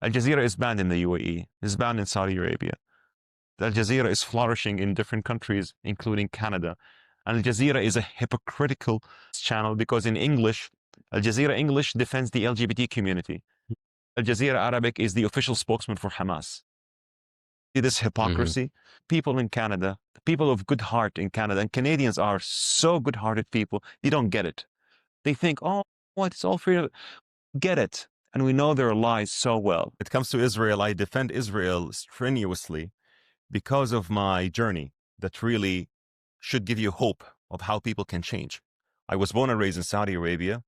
Al Jazeera is banned in the UAE, is banned in Saudi Arabia. Al Jazeera is flourishing in different countries, including Canada. Al Jazeera is a hypocritical channel because in English, Al Jazeera English defends the LGBT community. Al Jazeera Arabic is the official spokesman for Hamas. See this hypocrisy? People in Canada, people of good heart in Canada, and Canadians are so good-hearted people, they don't get it. They think, oh, what, it's all free. Get it. And we know their lies so well. When it comes to Israel, I defend Israel strenuously because of my journey that really should give you hope of how people can change. I was born and raised in Saudi Arabia.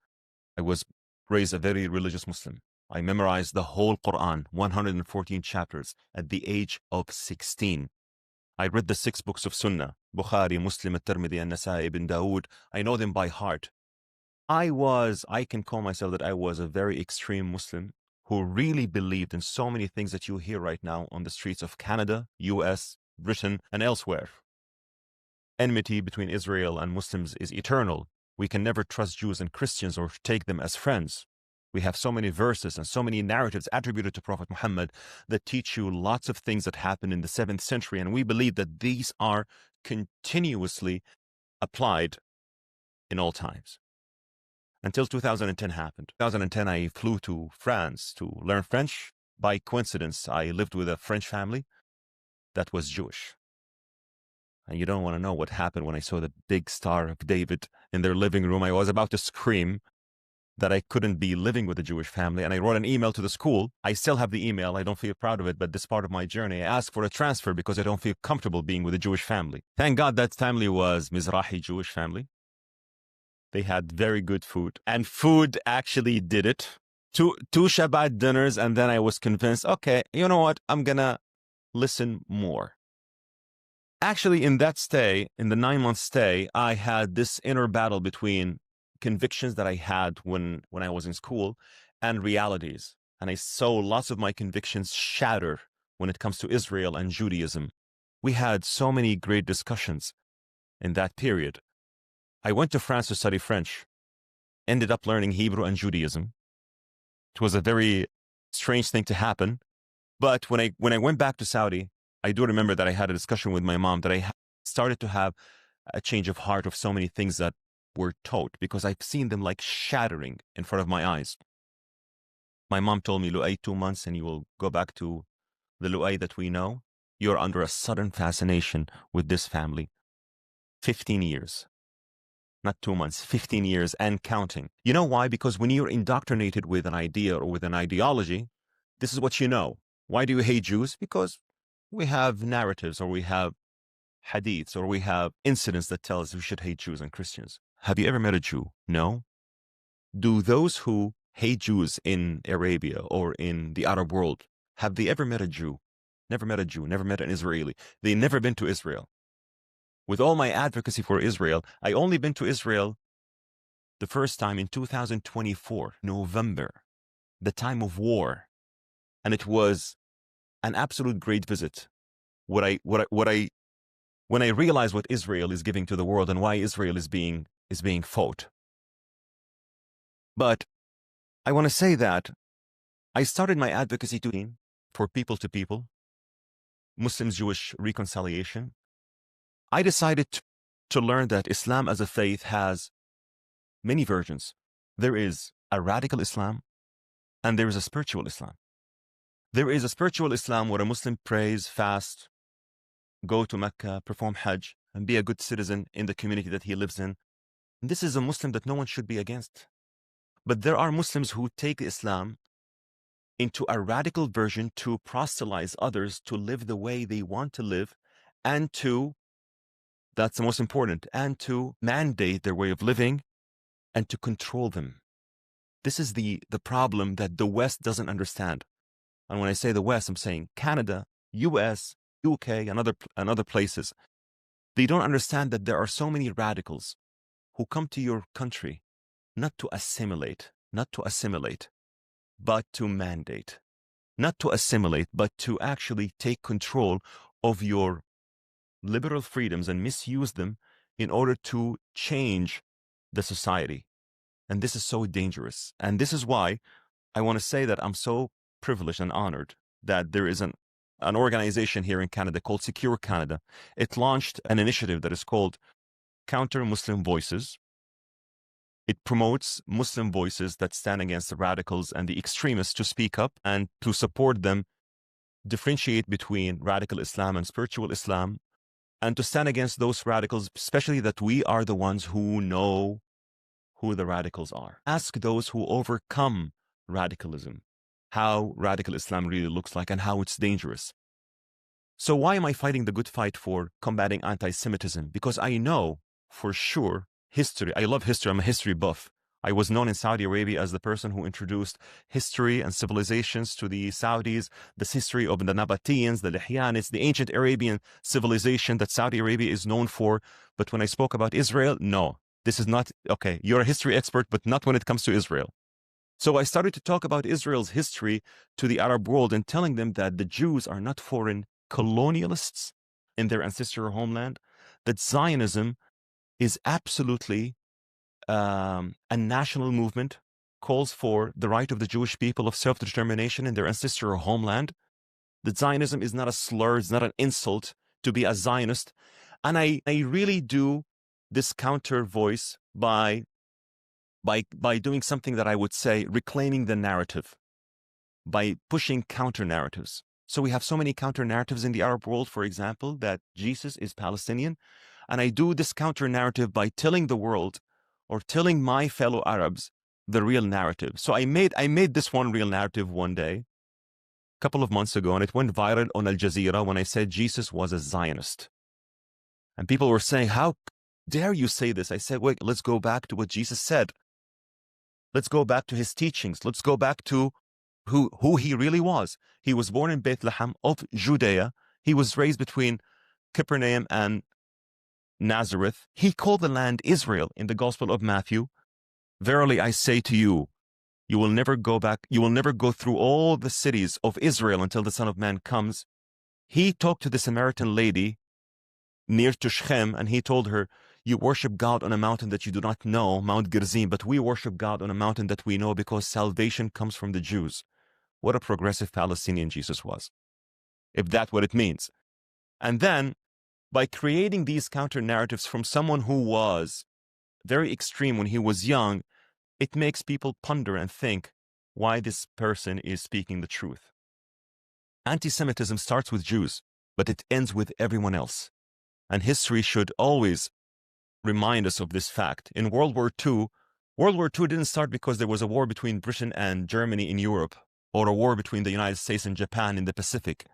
I was raised a very religious Muslim. I memorized the whole Quran, 114 chapters, at the age of 16. I read the 6 books of Sunnah, Bukhari, Muslim, At-Tirmidhi, and Nasa'i, Ibn Dawood. I know them by heart. I can call myself that I was a very extreme Muslim who really believed in so many things that you hear right now on the streets of Canada, US, Britain, and elsewhere. Enmity between Israel and Muslims is eternal. We can never trust Jews and Christians or take them as friends. We have so many verses and so many narratives attributed to Prophet Muhammad that teach you lots of things that happened in the 7th century, and we believe that these are continuously applied in all times. Until 2010 happened. 2010, I flew to France to learn French. By coincidence, I lived with a French family that was Jewish. And you don't want to know what happened when I saw the big Star of David in their living room. I was about to scream that I couldn't be living with a Jewish family. And I wrote an email to the school. I still have the email. I don't feel proud of it, but this part of my journey, I asked for a transfer because I don't feel comfortable being with a Jewish family. Thank God that family was Mizrahi Jewish family. They had very good food, and food actually did it. Two Shabbat dinners, and then I was convinced, okay, you know what? I'm gonna listen more. Actually, in that stay, in the 9-month stay, I had this inner battle between convictions that I had when I was in school and realities. And I saw lots of my convictions shatter when it comes to Israel and Judaism. We had so many great discussions in that period. I went to France to study French, ended up learning Hebrew and Judaism. It was a very strange thing to happen. But when I went back to Saudi, I do remember that I had a discussion with my mom that I started to have a change of heart of so many things that were taught because I've seen them like shattering in front of my eyes. My mom told me, Loay, 2 months and you will go back to the Loay that we know. You're under a sudden fascination with this family. 15 years. Not 2 months, 15 years and counting. You know why? Because when you're indoctrinated with an idea or with an ideology, this is what you know. Why do you hate Jews? Because we have narratives or we have hadiths or we have incidents that tell us we should hate Jews and Christians. Have you ever met a Jew? No. Do those who hate Jews in Arabia or in the Arab world, have they ever met a Jew? Never met a Jew, never met an Israeli. They never been to Israel. With all my advocacy for Israel, I only been to Israel the first time in 2024, November, the time of war. And it was an absolute great visit. When I realized what Israel is giving to the world and why Israel is being fought. But I want to say that I started my advocacy for people to people, Muslim-Jewish reconciliation. I decided to learn that Islam as a faith has many versions. There is a radical Islam and there is a spiritual Islam. There is a spiritual Islam where a Muslim prays, fasts, go to Mecca, perform Hajj, and be a good citizen in the community that he lives in. And this is a Muslim that no one should be against. But there are Muslims who take Islam into a radical version to proselytize others to live the way they want to live and to, that's the most important, and to mandate their way of living and to control them. This is the problem that the West doesn't understand. And when I say the West, I'm saying Canada, US, UK, and other places. They don't understand that there are so many radicals who come to your country not to assimilate, but to mandate. Not to assimilate, but to actually take control of your liberal freedoms and misuse them in order to change the society. And this is so dangerous. And this is why I want to say that I'm so privileged and honored that there is an organization here in Canada called Secure Canada. It launched an initiative that is called Counter-Muslim Voices. It promotes Muslim voices that stand against the radicals and the extremists to speak up and to support them, differentiate between radical Islam and spiritual Islam, and to stand against those radicals, especially that we are the ones who know who the radicals are. Ask those who overcome radicalism how radical Islam really looks like and how it's dangerous. So why am I fighting the good fight for combating anti-Semitism? Because I know for sure history. I love history. I'm a history buff. I was known in Saudi Arabia as the person who introduced history and civilizations to the Saudis, this history of the Nabateans, the Lihyanids, the ancient Arabian civilization that Saudi Arabia is known for. But when I spoke about Israel, no, this is not, okay, you're a history expert, but not when it comes to Israel. So I started to talk about Israel's history to the Arab world and telling them that the Jews are not foreign colonialists in their ancestral homeland, that Zionism is absolutely a national movement, calls for the right of the Jewish people of self-determination in their ancestral homeland, that Zionism is not a slur, it's not an insult to be a Zionist. And I really do this counter voice by doing something that I would say reclaiming the narrative, by pushing counter narratives. So we have so many counter narratives in the Arab world, for example, that Jesus is Palestinian. And I do this counter narrative by telling the world or telling my fellow Arabs the real narrative. So I made this one real narrative one day, a couple of months ago, and it went viral on Al Jazeera when I said Jesus was a Zionist. And people were saying, how dare you say this? I said, wait, let's go back to what Jesus said. Let's go back to his teachings. Let's go back to who he really was. He was born in Bethlehem of Judea. He was raised between Capernaum and Nazareth. He called the land Israel in the Gospel of Matthew. Verily I say to you, you will never go back, you will never go through all the cities of Israel until the Son of Man comes. He talked to the Samaritan lady near to Shechem, and he told her, you worship God on a mountain that you do not know, Mount Gerizim, but we worship God on a mountain that we know because salvation comes from the Jews. What a progressive Palestinian Jesus was, if that's what it means. And then, by creating these counter-narratives from someone who was very extreme when he was young, it makes people ponder and think why this person is speaking the truth. Anti-Semitism starts with Jews, but it ends with everyone else. And history should always remind us of this fact. In World War II didn't start because there was a war between Britain and Germany in Europe, or a war between the United States and Japan in the Pacific.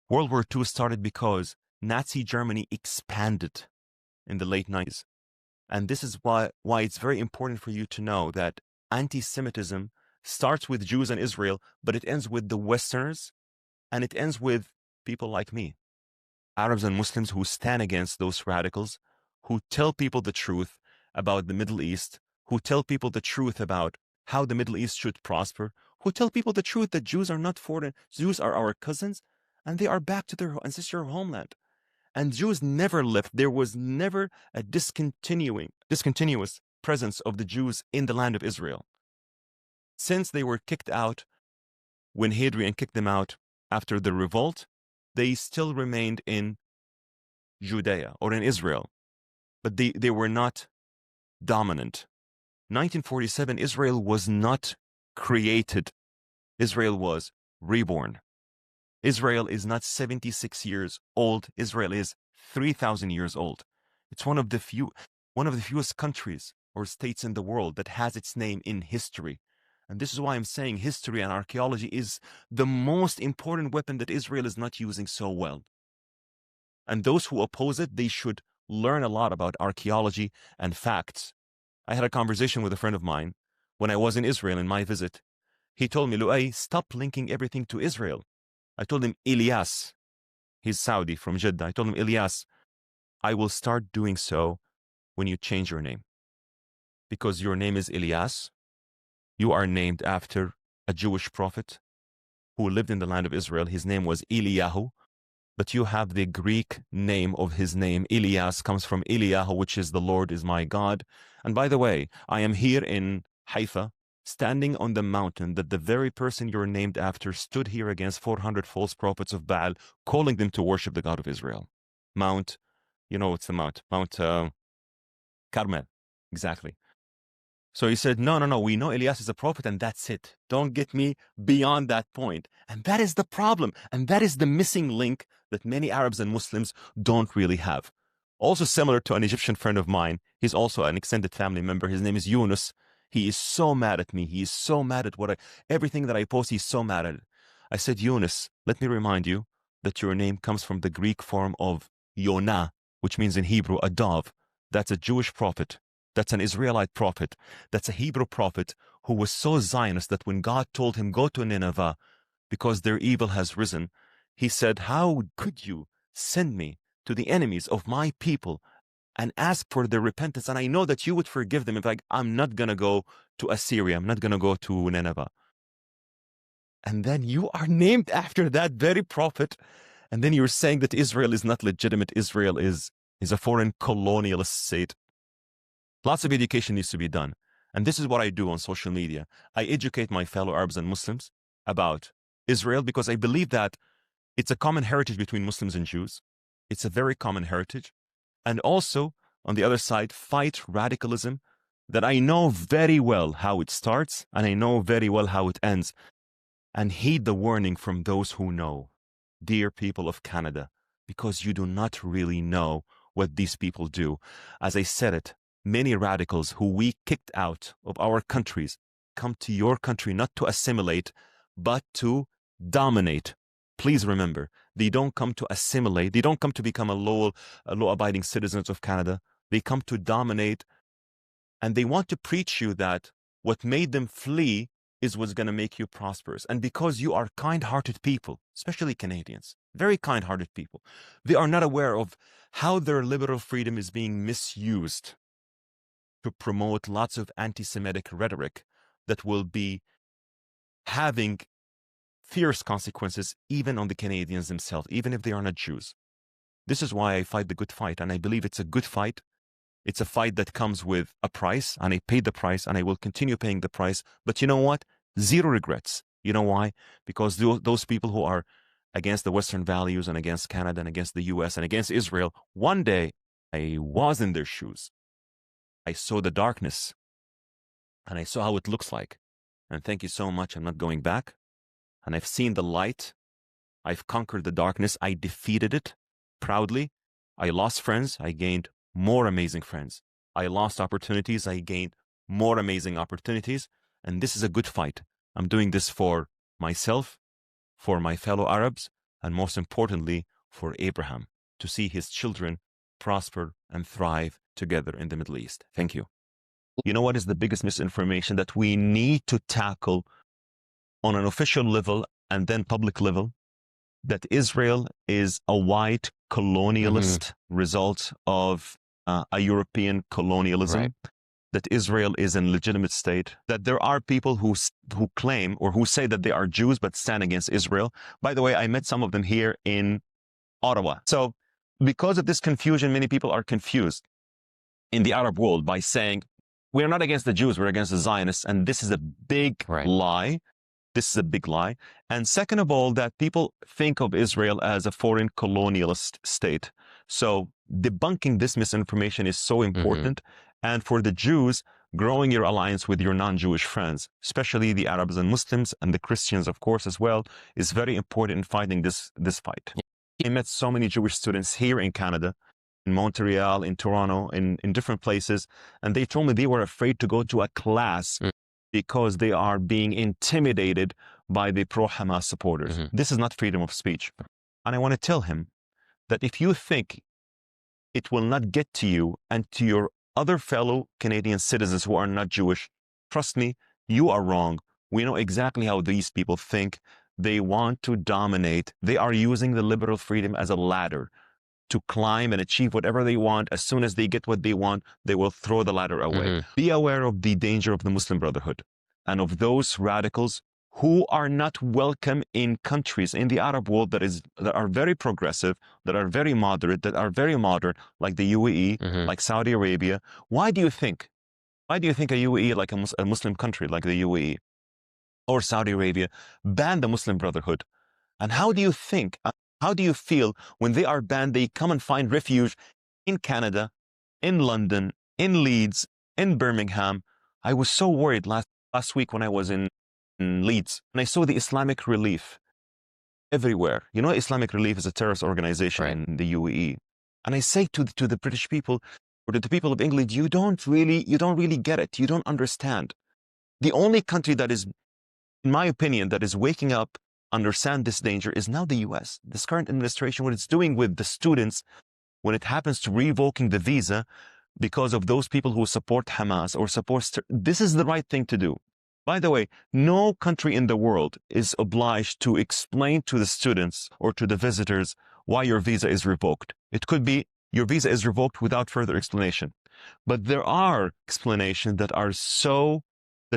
World War II started because Nazi Germany expanded in the late 90s. And this is why it's very important for you to know that anti-Semitism starts with Jews and Israel, but it ends with the Westerners, and it ends with people like me, Arabs and Muslims who stand against those radicals, who tell people the truth about the Middle East, who tell people the truth about how the Middle East should prosper, who tell people the truth that Jews are not foreign, Jews are our cousins, and they are back to their ancestral homeland. And Jews never left. There was never a discontinuous presence of the Jews in the land of Israel. Since they were kicked out, when Hadrian kicked them out after the revolt, they still remained in Judea or in Israel, but they were not dominant. 1947, Israel was not created. Israel was reborn. Israel is not 76 years old. Israel is 3,000 years old. It's one of the fewest countries or states in the world that has its name in history. And this is why I'm saying history and archaeology is the most important weapon that Israel is not using so well. And those who oppose it, they should learn a lot about archaeology and facts. I had a conversation with a friend of mine when I was in Israel in my visit. He told me, Loay, stop linking everything to Israel. I told him, Ilyas, he's Saudi from Jeddah. I told him, Ilyas, I will start doing so when you change your name. Because your name is Ilyas. You are named after a Jewish prophet who lived in the land of Israel. His name was Eliyahu. But you have the Greek name of his name. Ilyas comes from Eliyahu, which is the Lord is my God. And by the way, I am here in Haifa, standing on the mountain that the very person you're named after stood here against 400 false prophets of Baal, calling them to worship the God of Israel. Mount, you know what's the mount? Mount Carmel, exactly. So he said, no, we know Elias is a prophet and that's it. Don't get me beyond that point. And that is the problem. And that is the missing link that many Arabs and Muslims don't really have. Also similar to an Egyptian friend of mine, he's also an extended family member. His name is Yunus. He is so mad at me. He is so mad at everything that I post. He's so mad at it. I said, Yunus, let me remind you that your name comes from the Greek form of Yonah, which means in Hebrew, a dove. That's a Jewish prophet. That's an Israelite prophet. That's a Hebrew prophet who was so Zionist that when God told him, go to Nineveh because their evil has risen, he said, how could you send me to the enemies of my people and ask for their repentance? And I know that you would forgive them. If I'm not going to go to Assyria. I'm not going to go to Nineveh. And then you are named after that very prophet. And then you're saying that Israel is not legitimate. Israel is a foreign colonialist state. Lots of education needs to be done. And this is what I do on social media. I educate my fellow Arabs and Muslims about Israel because I believe that it's a common heritage between Muslims and Jews. It's a very common heritage. And also, on the other side, fight radicalism that I know very well how it starts and I know very well how it ends. And heed the warning from those who know, dear people of Canada, because you do not really know what these people do. As I said it, many radicals who we kicked out of our countries come to your country not to assimilate, but to dominate. Please remember, they don't come to assimilate. They don't come to become law-abiding citizens of Canada. They come to dominate, and they want to preach you that what made them flee is what's going to make you prosperous. And because you are kind-hearted people, especially Canadians, very kind-hearted people, they are not aware of how their liberal freedom is being misused to promote lots of anti-Semitic rhetoric that will be having fierce consequences even on the Canadians themselves, even if they are not Jews. This is why I fight the good fight, and I believe it's a good fight. It's a fight that comes with a price, and I paid the price, and I will continue paying the price. But you know what? Zero regrets. You know why? Because those people who are against the Western values and against Canada and against the US and against Israel, one day I was in their shoes. I saw the darkness, and I saw how it looks like. And thank you so much. I'm not going back. And I've seen the light. I've conquered the darkness. I defeated it proudly. I lost friends. I gained more amazing friends. I lost opportunities. I gained more amazing opportunities. And this is a good fight. I'm doing this for myself, for my fellow Arabs, and most importantly, for Abraham, to see his children prosper and thrive together in the Middle East. Thank you. You know what is the biggest misinformation that we need to tackle on an official level and then public level? That Israel is a white colonialist result of a European colonialism. Right. That Israel is an legitimate state. That there are people who claim or who say that they are Jews but stand against Israel. By the way, I met some of them here in Ottawa. So because of this confusion, many people are confused in the Arab world by saying, we're not against the Jews, we're against the Zionists. And this is a big lie. This is a big lie. And second of all, that people think of Israel as a foreign colonialist state. So debunking this misinformation is so important. And for the Jews, growing your alliance with your non-Jewish friends, especially the Arabs and Muslims and the Christians, of course, as well, is very important in fighting this fight. I met so many Jewish students here in Canada, in Montreal, in Toronto, in different places, and they told me they were afraid to go to a class because they are being intimidated by the pro-Hamas supporters. This is not freedom of speech. And I want to tell him that if you think it will not get to you and to your other fellow Canadian citizens who are not Jewish, trust me, you are wrong. We know exactly how these people think. They want to dominate. They are using the liberal freedom as a ladder to climb and achieve whatever they want. As soon as they get what they want, they will throw the ladder away. Be aware of the danger of the Muslim Brotherhood and of those radicals who are not welcome in countries in the Arab world that are very progressive, that are very moderate, that are very modern, like the UAE, like Saudi Arabia. Why do you think Why do you think a UAE, like a Muslim country like the UAE or Saudi Arabia, banned the Muslim Brotherhood? And how do you feel when they are banned, they come and find refuge in Canada, in London, in Leeds, in Birmingham? I was so worried last week when I was in Leeds, and I saw the Islamic Relief everywhere. You know, Islamic Relief is a terrorist organization in the UAE. And I say to the British people, or to the people of England, you don't really get it. You don't understand. The only country that is, in my opinion, that is waking up, understand this danger is now the US. This current administration, what it's doing with the students, when it happens to revoking the visa because of those people who support Hamas or this is the right thing to do. By the way, no country in the world is obliged to explain to the students or to the visitors why your visa is revoked. It could be your visa is revoked without further explanation. But there are explanations that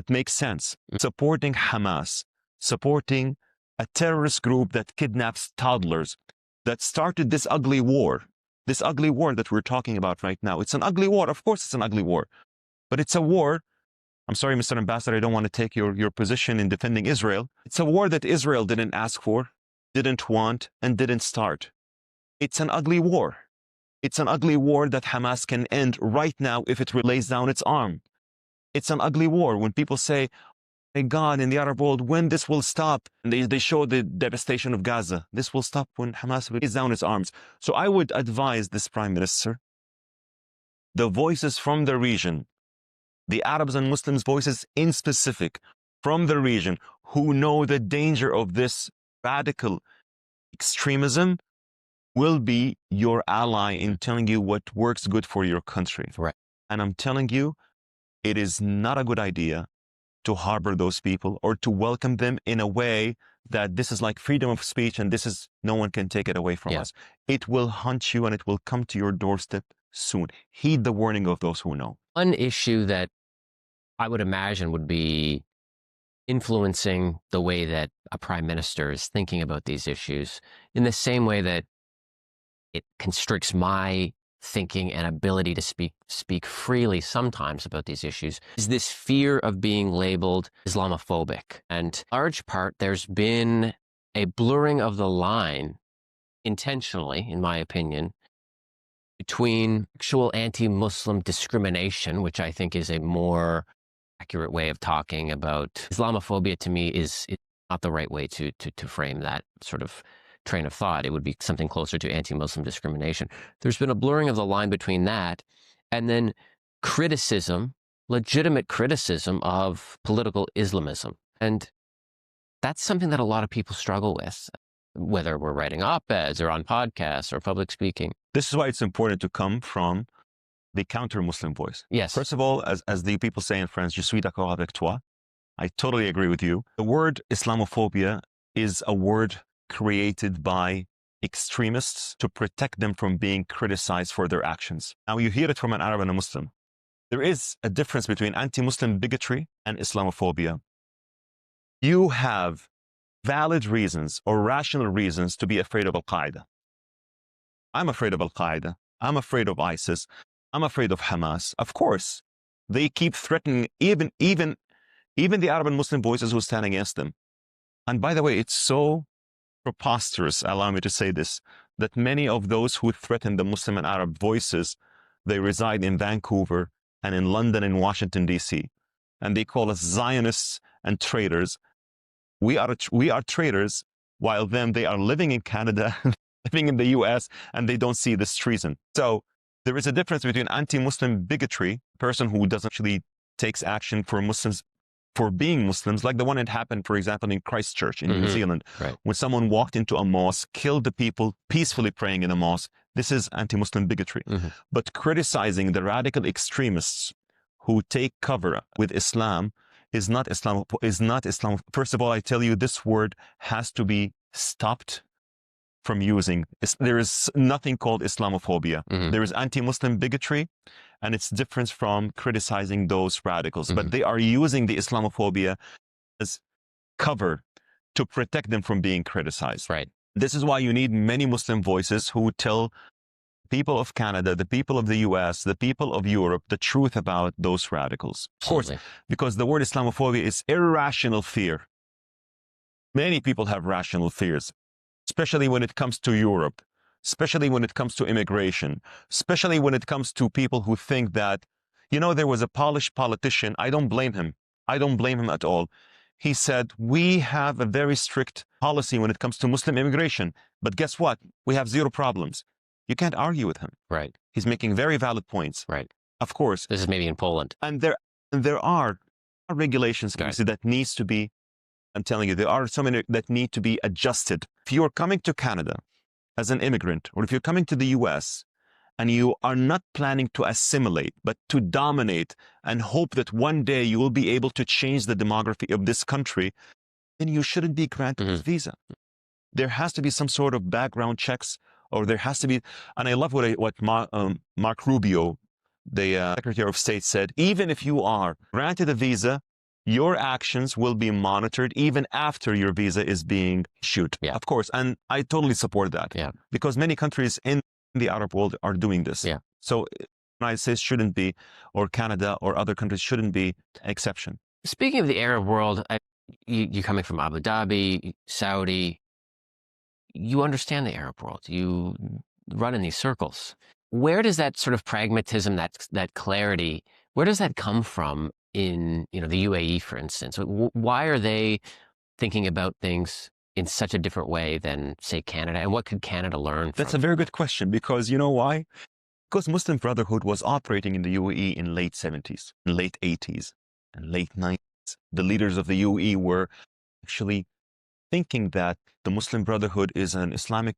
make sense. Supporting Hamas, supporting a terrorist group that kidnaps toddlers, that started this ugly war that we're talking about right now. It's an ugly war. Of course it's an ugly war. But it's a war. I'm sorry, Mr. Ambassador, I don't want to take your position in defending Israel. It's a war that Israel didn't ask for, didn't want, and didn't start. It's an ugly war. It's an ugly war that Hamas can end right now if it lays down its arm. It's an ugly war. When people say, my God, in the Arab world, when this will stop? And they show the devastation of Gaza. This will stop when Hamas lays down its arms. So I would advise this Prime Minister, the voices from the region, the Arabs and Muslims voices in specific from the region who know the danger of this radical extremism will be your ally in telling you what works good for your country. Right. And I'm telling you, it is not a good idea to harbor those people or to welcome them in a way that this is like freedom of speech and no one can take it away from us. It will hunt you and it will come to your doorstep soon. Heed the warning of those who know. One issue that I would imagine would be influencing the way that a prime minister is thinking about these issues, in the same way that it constricts my thinking and ability to speak freely sometimes about these issues, is this fear of being labeled Islamophobic. And in large part, there's been a blurring of the line, intentionally, in my opinion, between actual anti-Muslim discrimination, which I think is a more accurate way of talking about Islamophobia. To me, is not the right way to frame that sort of train of thought. It would be something closer to anti-Muslim discrimination. There's been a blurring of the line between that and then criticism, legitimate criticism of political Islamism. And that's something that a lot of people struggle with, whether we're writing op-eds or on podcasts or public speaking. This is why it's important to come from the counter-Muslim voice. Yes. First of all, as the people say in France, je suis d'accord avec toi. I totally agree with you. The word Islamophobia is a word created by extremists to protect them from being criticized for their actions. Now, you hear it from an Arab and a Muslim. There is a difference between anti-Muslim bigotry and Islamophobia. You have valid reasons or rational reasons to be afraid of Al-Qaeda. I'm afraid of Al-Qaeda. I'm afraid of ISIS. I'm afraid of Hamas. Of course, they keep threatening even the Arab and Muslim voices who stand against them. And by the way, it's so preposterous, allow me to say this, that many of those who threaten the Muslim and Arab voices, they reside in Vancouver and in London and Washington, D.C. And they call us Zionists and traitors. We are traitors, while they are living in Canada, living in the U.S., and they don't see this treason. So there is a difference between anti-Muslim bigotry, a person who doesn't actually takes action for Muslims, for being Muslims, like the one that happened, for example, in Christchurch in New Zealand, when someone walked into a mosque, killed the people peacefully praying in a mosque. This is anti-Muslim bigotry. But criticizing the radical extremists who take cover with Islam is not Islam. First of all, I tell you, this word has to be stopped from using. There is nothing called Islamophobia. There is anti-Muslim bigotry, and it's different from criticizing those radicals. But they are using the Islamophobia as cover to protect them from being criticized. Right. This is why you need many Muslim voices who tell people of Canada, the people of the US, the people of Europe, the truth about those radicals. Of course, because the word Islamophobia is irrational fear. Many people have rational fears, especially when it comes to Europe, especially when it comes to immigration, especially when it comes to people who think that, you know, there was a Polish politician. I don't blame him. I don't blame him at all. He said, we have a very strict policy when it comes to Muslim immigration. But guess what? We have zero problems. You can't argue with him. Right. He's making very valid points. Right. Of course. This is maybe in Poland. And there are regulations that needs to be, I'm telling you, there are so many that need to be adjusted. If you're coming to Canada as an immigrant, or if you're coming to the US and you are not planning to assimilate, but to dominate and hope that one day you will be able to change the demography of this country, then you shouldn't be granted this visa. There has to be some sort of background checks, or there has to be, and I love what Mark Rubio, the Secretary of State, said, even if you are granted a visa, your actions will be monitored even after your visa is being issued. Yeah. Of course, and I totally support that. Yeah. Because many countries in the Arab world are doing this. Yeah. So the United States shouldn't be, or Canada or other countries shouldn't be an exception. Speaking of the Arab world, you coming from Abu Dhabi, Saudi, you understand the Arab world. You run in these circles. Where does that sort of pragmatism, that clarity, where does that come from in, you know, the UAE, for instance? Why are they thinking about things in such a different way than, say, Canada? And what could Canada learn from? That's a very good question, because you know why? Because Muslim Brotherhood was operating in the UAE in late 70s, late 80s, and late 90s. The leaders of the UAE were actually thinking that the Muslim Brotherhood is an Islamic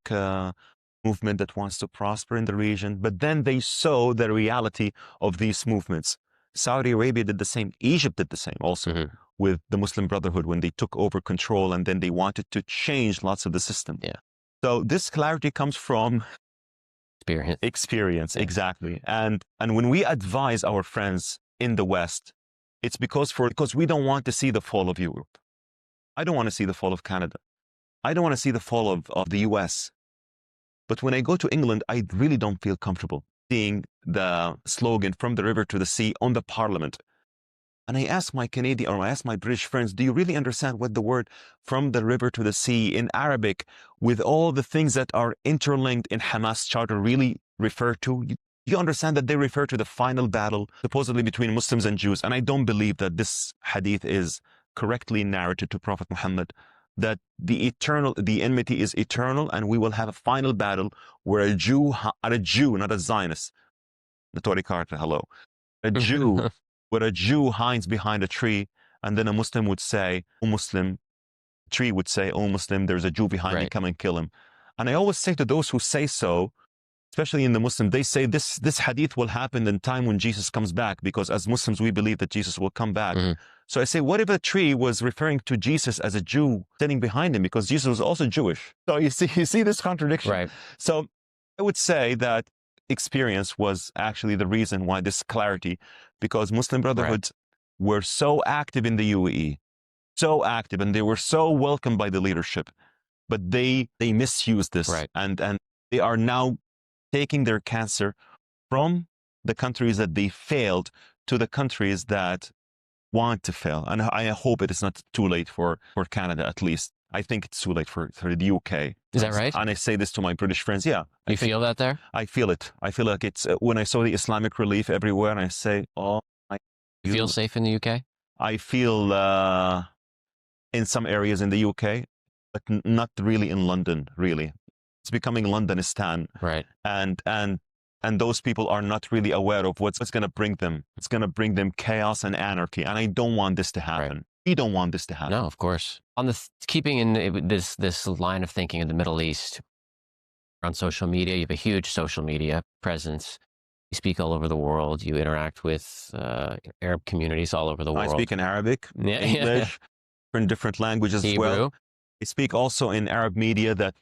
movement that wants to prosper in the region, but then they saw the reality of these movements. Saudi Arabia did the same. Egypt did the same also with the Muslim Brotherhood when they took over control, and then they wanted to change lots of the system. Yeah. So this clarity comes from experience, Yeah. exactly. And when we advise our friends in the West, it's because we don't want to see the fall of Europe. I don't want to see the fall of Canada. I don't want to see the fall of the US. But when I go to England, I really don't feel comfortable seeing the slogan "From the river to the sea" on the parliament. And I ask my Canadian, or I ask my British friends, do you really understand what the word "from the river to the sea" in Arabic, with all the things that are interlinked in Hamas charter, really refer to? You understand that they refer to the final battle supposedly between Muslims and Jews. And I don't believe that this hadith is correctly narrated to Prophet Muhammad, that the enmity is eternal, and we will have a final battle where a Jew, not a Zionist, Natori Carter, hello, a Jew, where a Jew hides behind a tree, and then a Muslim would say, "O Muslim," the tree would say, "O Muslim, there's a Jew behind me, come and kill him." And I always say to those who say so, especially in the Muslim, they say this hadith will happen in time when Jesus comes back, because as Muslims, we believe that Jesus will come back. So I say, what if a tree was referring to Jesus as a Jew sitting behind him, because Jesus was also Jewish? So you see this contradiction. Right. So I would say that experience was actually the reason why this clarity, because Muslim Brotherhoods were so active in the UAE, so active, and they were so welcomed by the leadership, but they misused this, and they are now taking their cancer from the countries that they failed to the countries that want to fail. And I hope it is not too late for Canada, at least. I think it's too late for the UK. Is that right? And I say this to my British friends. Yeah. You feel that there? I feel it. I feel like it's, when I saw the Islamic relief everywhere, and I say, oh, you feel safe in the UK? I feel in some areas in the UK, but not really in London, really. It's becoming Londonistan. Right. And those people are not really aware of what's going to bring them. It's going to bring them chaos and anarchy. And I don't want this to happen. Right. We don't want this to happen. No, of course. On the keeping in this line of thinking in the Middle East, on social media, you have a huge social media presence. You speak all over the world. You interact with Arab communities all over the world. I speak in Arabic, English, in different languages Hebrew. as well. I speak also in Arab media that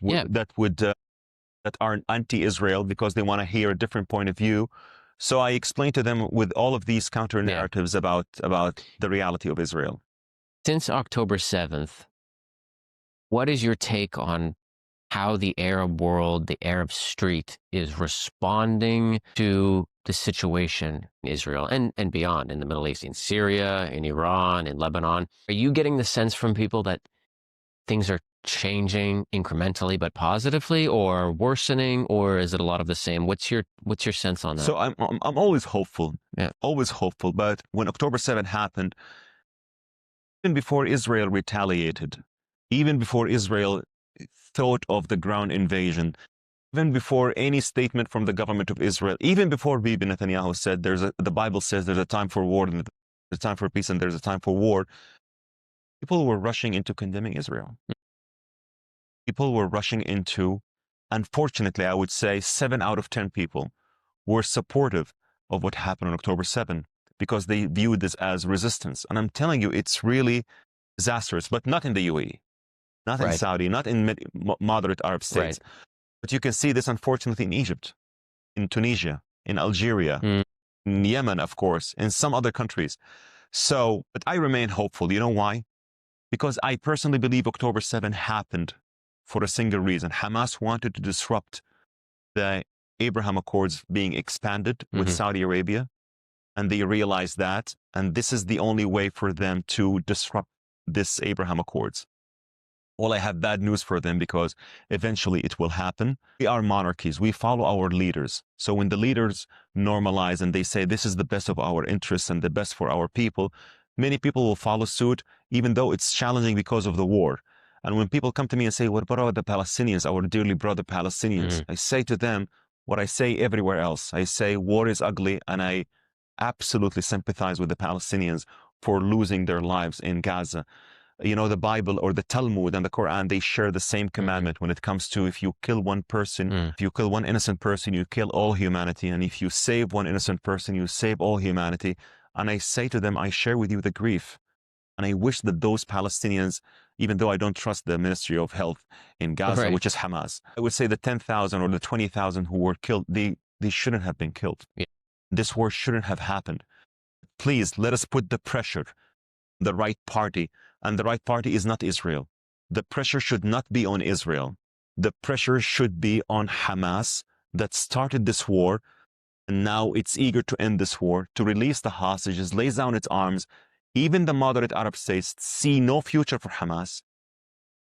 are anti-Israel, because they want to hear a different point of view. So I explain to them with all of these counter narratives about the reality of Israel. Since October 7th, what is your take on how the Arab world, the Arab street is responding to the situation in Israel and beyond, in the Middle East, in Syria, in Iran, in Lebanon. Are you getting the sense from people that things are changing incrementally but positively, or worsening, or is it a lot of the same? What's your sense on that? So I'm always hopeful. Yeah. Always hopeful. But when October 7th happened, even before Israel retaliated, even before Israel thought of the ground invasion, even before any statement from the government of Israel, even before Bibi Netanyahu said the Bible says there's a time for war and there's a time for peace and there's a time for war, people were rushing into condemning Israel. People were rushing into, unfortunately, I would say 7 out of 10 people were supportive of what happened on October 7th because they viewed this as resistance. And I'm telling you, it's really disastrous, but not in the UAE, not in Saudi, not in moderate Arab states. But you can see this, unfortunately, in Egypt, in Tunisia, in Algeria, in Yemen, of course, in some other countries. So, but I remain hopeful. You know why? Because I personally believe October 7 happened for a single reason. Hamas wanted to disrupt the Abraham Accords being expanded with Saudi Arabia, and they realized that, and this is the only way for them to disrupt this Abraham Accords. Well, I have bad news for them because eventually it will happen. We are monarchies. We follow our leaders. So when the leaders normalize and they say this is the best of our interests and the best for our people, many people will follow suit, even though it's challenging because of the war. And when people come to me and say, what about the Palestinians, our dearly brother Palestinians? I say to them what I say everywhere else. I say war is ugly, and I absolutely sympathize with the Palestinians for losing their lives in Gaza. You know, the Bible or the Talmud and the Quran, they share the same commandment when it comes to if you kill one person, if you kill one innocent person, you kill all humanity. And if you save one innocent person, you save all humanity. And I say to them, I share with you the grief. And I wish that those Palestinians, even though I don't trust the Ministry of Health in Gaza, which is Hamas, I would say the 10,000 or the 20,000 who were killed, they shouldn't have been killed. This war shouldn't have happened. Please, let us put the pressure on the right party. And the right party is not Israel. The pressure should not be on Israel. The pressure should be on Hamas that started this war, and now it's eager to end this war, to release the hostages, lay down its arms. Even the moderate Arab states see no future for Hamas.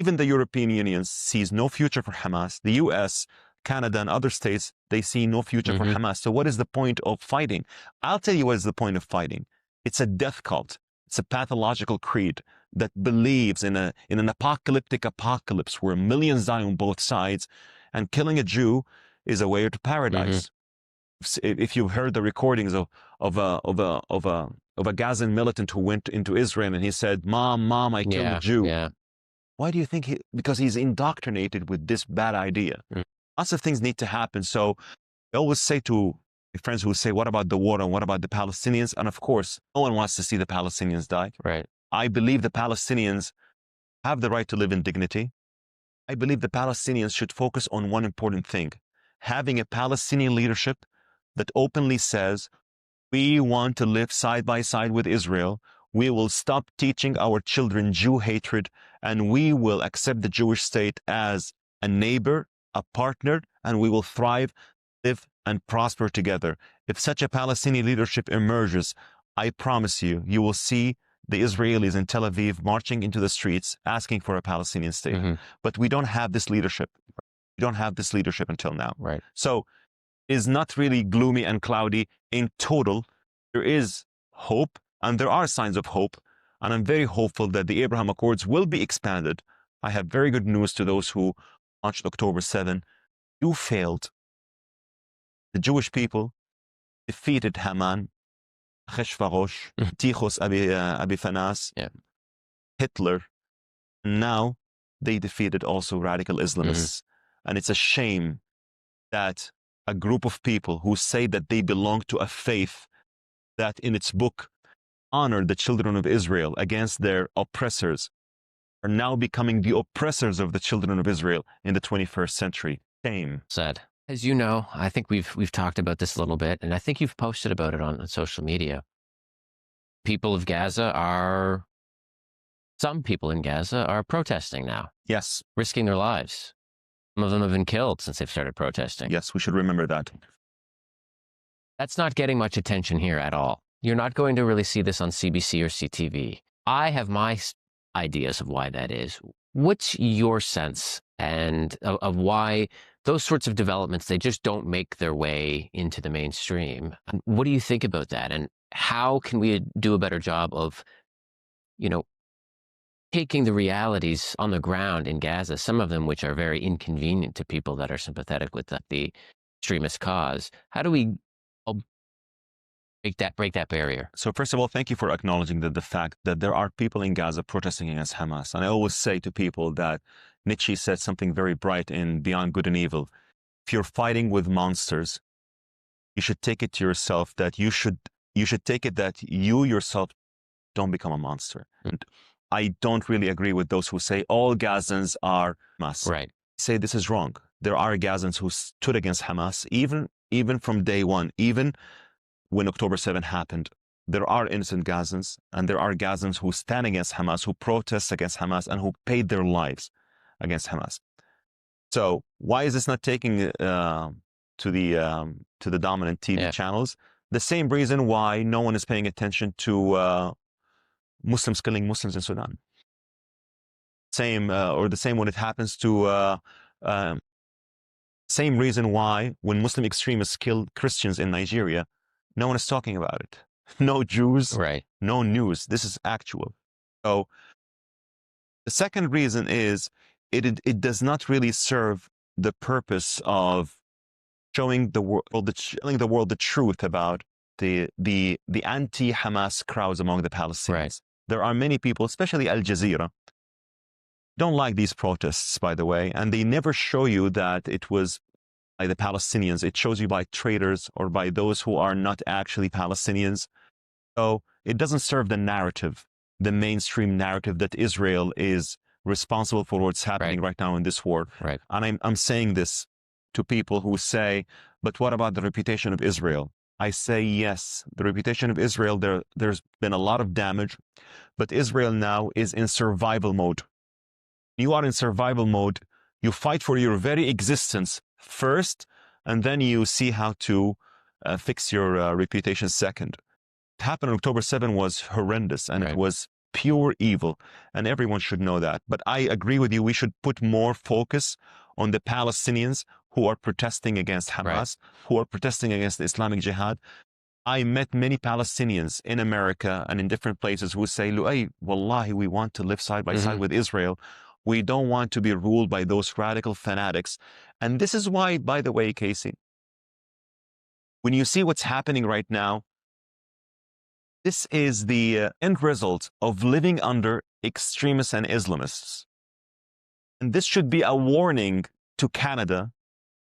Even the European Union sees no future for Hamas. The US, Canada, and other states, they see no future for Hamas. So what is the point of fighting? I'll tell you what is the point of fighting. It's a death cult. It's a pathological creed that believes in an apocalyptic apocalypse where millions die on both sides, and killing a Jew is a way to paradise. If you've heard the recordings of a Gazan militant who went into Israel and he said, Mom, I killed a Jew. Why do you think because he's indoctrinated with this bad idea. Lots of things need to happen. So I always say to friends who say, what about the war and what about the Palestinians? And of course, no one wants to see the Palestinians die. I believe the Palestinians have the right to live in dignity. I believe the Palestinians should focus on one important thing, having a Palestinian leadership that openly says, we want to live side by side with Israel. We will stop teaching our children Jew hatred, and we will accept the Jewish state as a neighbor, a partner, and we will thrive, live, and prosper together. If such a Palestinian leadership emerges, I promise you, you will see the Israelis in Tel Aviv marching into the streets asking for a Palestinian state. But we don't have this leadership. We don't have this leadership until now. So it's not really gloomy and cloudy. In total, there is hope, and there are signs of hope. And I'm very hopeful that the Abraham Accords will be expanded. I have very good news to those who launched October 7. You failed. The Jewish people defeated Haman, Cheshvarosh, Tichos Epiphanes, Hitler. Now they defeated also radical Islamists. And it's a shame that a group of people who say that they belong to a faith that in its book honored the children of Israel against their oppressors are now becoming the oppressors of the children of Israel in the 21st century. Shame. Sad. As you know, I think we've talked about this a little bit, and I think you've posted about it on social media. Some people in Gaza are protesting now. Yes. Risking their lives. Some of them have been killed since they've started protesting. Yes, we should remember that. That's not getting much attention here at all. You're not going to really see this on CBC or CTV. I have my ideas of why that is. What's your sense and of why those sorts of developments, they just don't make their way into the mainstream? What do you think about that? And how can we do a better job of, taking the realities on the ground in Gaza, some of them which are very inconvenient to people that are sympathetic with the extremist cause? How do we break that barrier? So first of all, thank you for acknowledging the fact that there are people in Gaza protesting against Hamas. And I always say to people that Nietzsche said something very bright in Beyond Good and Evil. If you're fighting with monsters, you should take it to yourself that you should take it that you yourself don't become a monster. And I don't really agree with those who say all Gazans are Hamas. Right. I say this is wrong. There are Gazans who stood against Hamas, even from day one, even when October 7 happened. There are innocent Gazans, and there are Gazans who stand against Hamas, who protest against Hamas, and who paid their lives against Hamas. So why is this not taking to the dominant TV channels? The same reason why no one is paying attention to Muslims killing Muslims in Sudan. Or the same when it happens to same reason why when Muslim extremists kill Christians in Nigeria, no one is talking about it. No Jews, right? No news. This is actual. So the second reason is it does not really serve the purpose of showing the world the truth about the anti-Hamas crowds among the Palestinians. Right. There are many people, especially Al Jazeera, don't like these protests, by the way, and they never show you that it was by the Palestinians. It shows you by traitors or by those who are not actually Palestinians. So it doesn't serve the narrative, the mainstream narrative that Israel is responsible for what's happening right now in this war. Right. And I'm saying this to people who say, but what about the reputation of Israel? I say, yes, the reputation of Israel, there's been a lot of damage, but Israel now is in survival mode. You are in survival mode. You fight for your very existence first, and then you see how to fix your reputation second. What happened on October 7 was horrendous, and it was pure evil, and everyone should know that. But I agree with you, we should put more focus on the Palestinians who are protesting against Hamas, who are protesting against the Islamic Jihad. I met many Palestinians in America and in different places who say, Loay, wallahi, we want to live side by side with Israel. We don't want to be ruled by those radical fanatics. And this is why, by the way, Casey, when you see what's happening right now, this is the end result of living under extremists and Islamists. And this should be a warning to Canada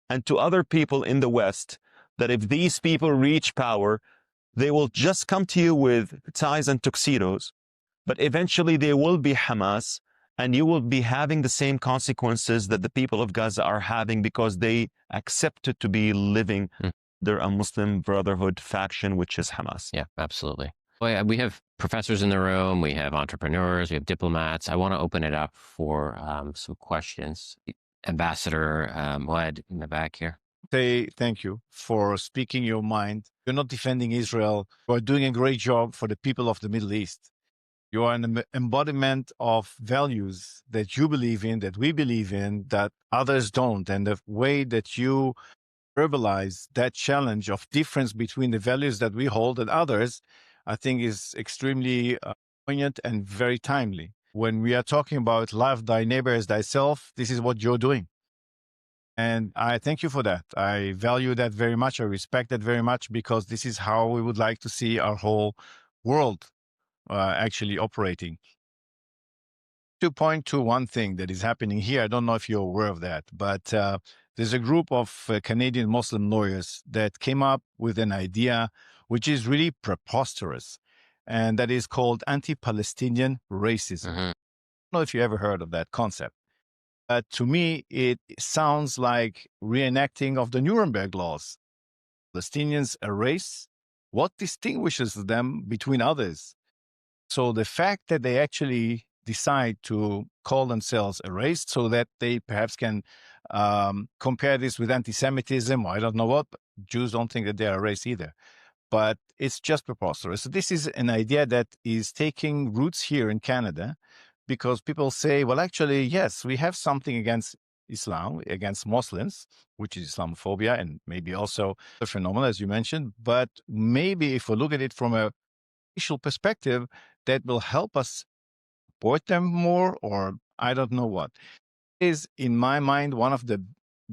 and to other people in the West that if these people reach power, they will just come to you with ties and tuxedos, but eventually they will be Hamas, and you will be having the same consequences that the people of Gaza are having because they accepted to be living under a Muslim Brotherhood faction, which is Hamas. Yeah, absolutely. Well, we have professors in the room, we have entrepreneurs, we have diplomats. I want to open it up for some questions. Ambassador Moed in the back here. Thank you for speaking your mind. You're not defending Israel. You are doing a great job for the people of the Middle East. You are an embodiment of values that you believe in, that we believe in, that others don't. And the way that you verbalize that challenge of difference between the values that we hold and others, I think is extremely poignant and very timely. When we are talking about love thy neighbor as thyself, this is what you're doing. And I thank you for that. I value that very much. I respect that very much because this is how we would like to see our whole world actually operating. To point to one thing that is happening here, I don't know if you're aware of that, but there's a group of Canadian Muslim lawyers that came up with an idea which is really preposterous, and that is called Anti-Palestinian racism. I don't know if you ever heard of that concept. To me, it sounds like reenacting of the Nuremberg laws. Palestinians a race? What distinguishes them between others? So the fact that they actually decide to call themselves a race so that they perhaps can compare this with anti-Semitism, or I don't know what. But Jews don't think that they are a race either. But it's just preposterous. So this is an idea that is taking roots here in Canada, because people say, well, actually, yes, we have something against Islam, against Muslims, which is Islamophobia, and maybe also a phenomenon, as you mentioned. But maybe if we look at it from a racial perspective, that will help us support them more, or I don't know what. Is, in my mind, one of the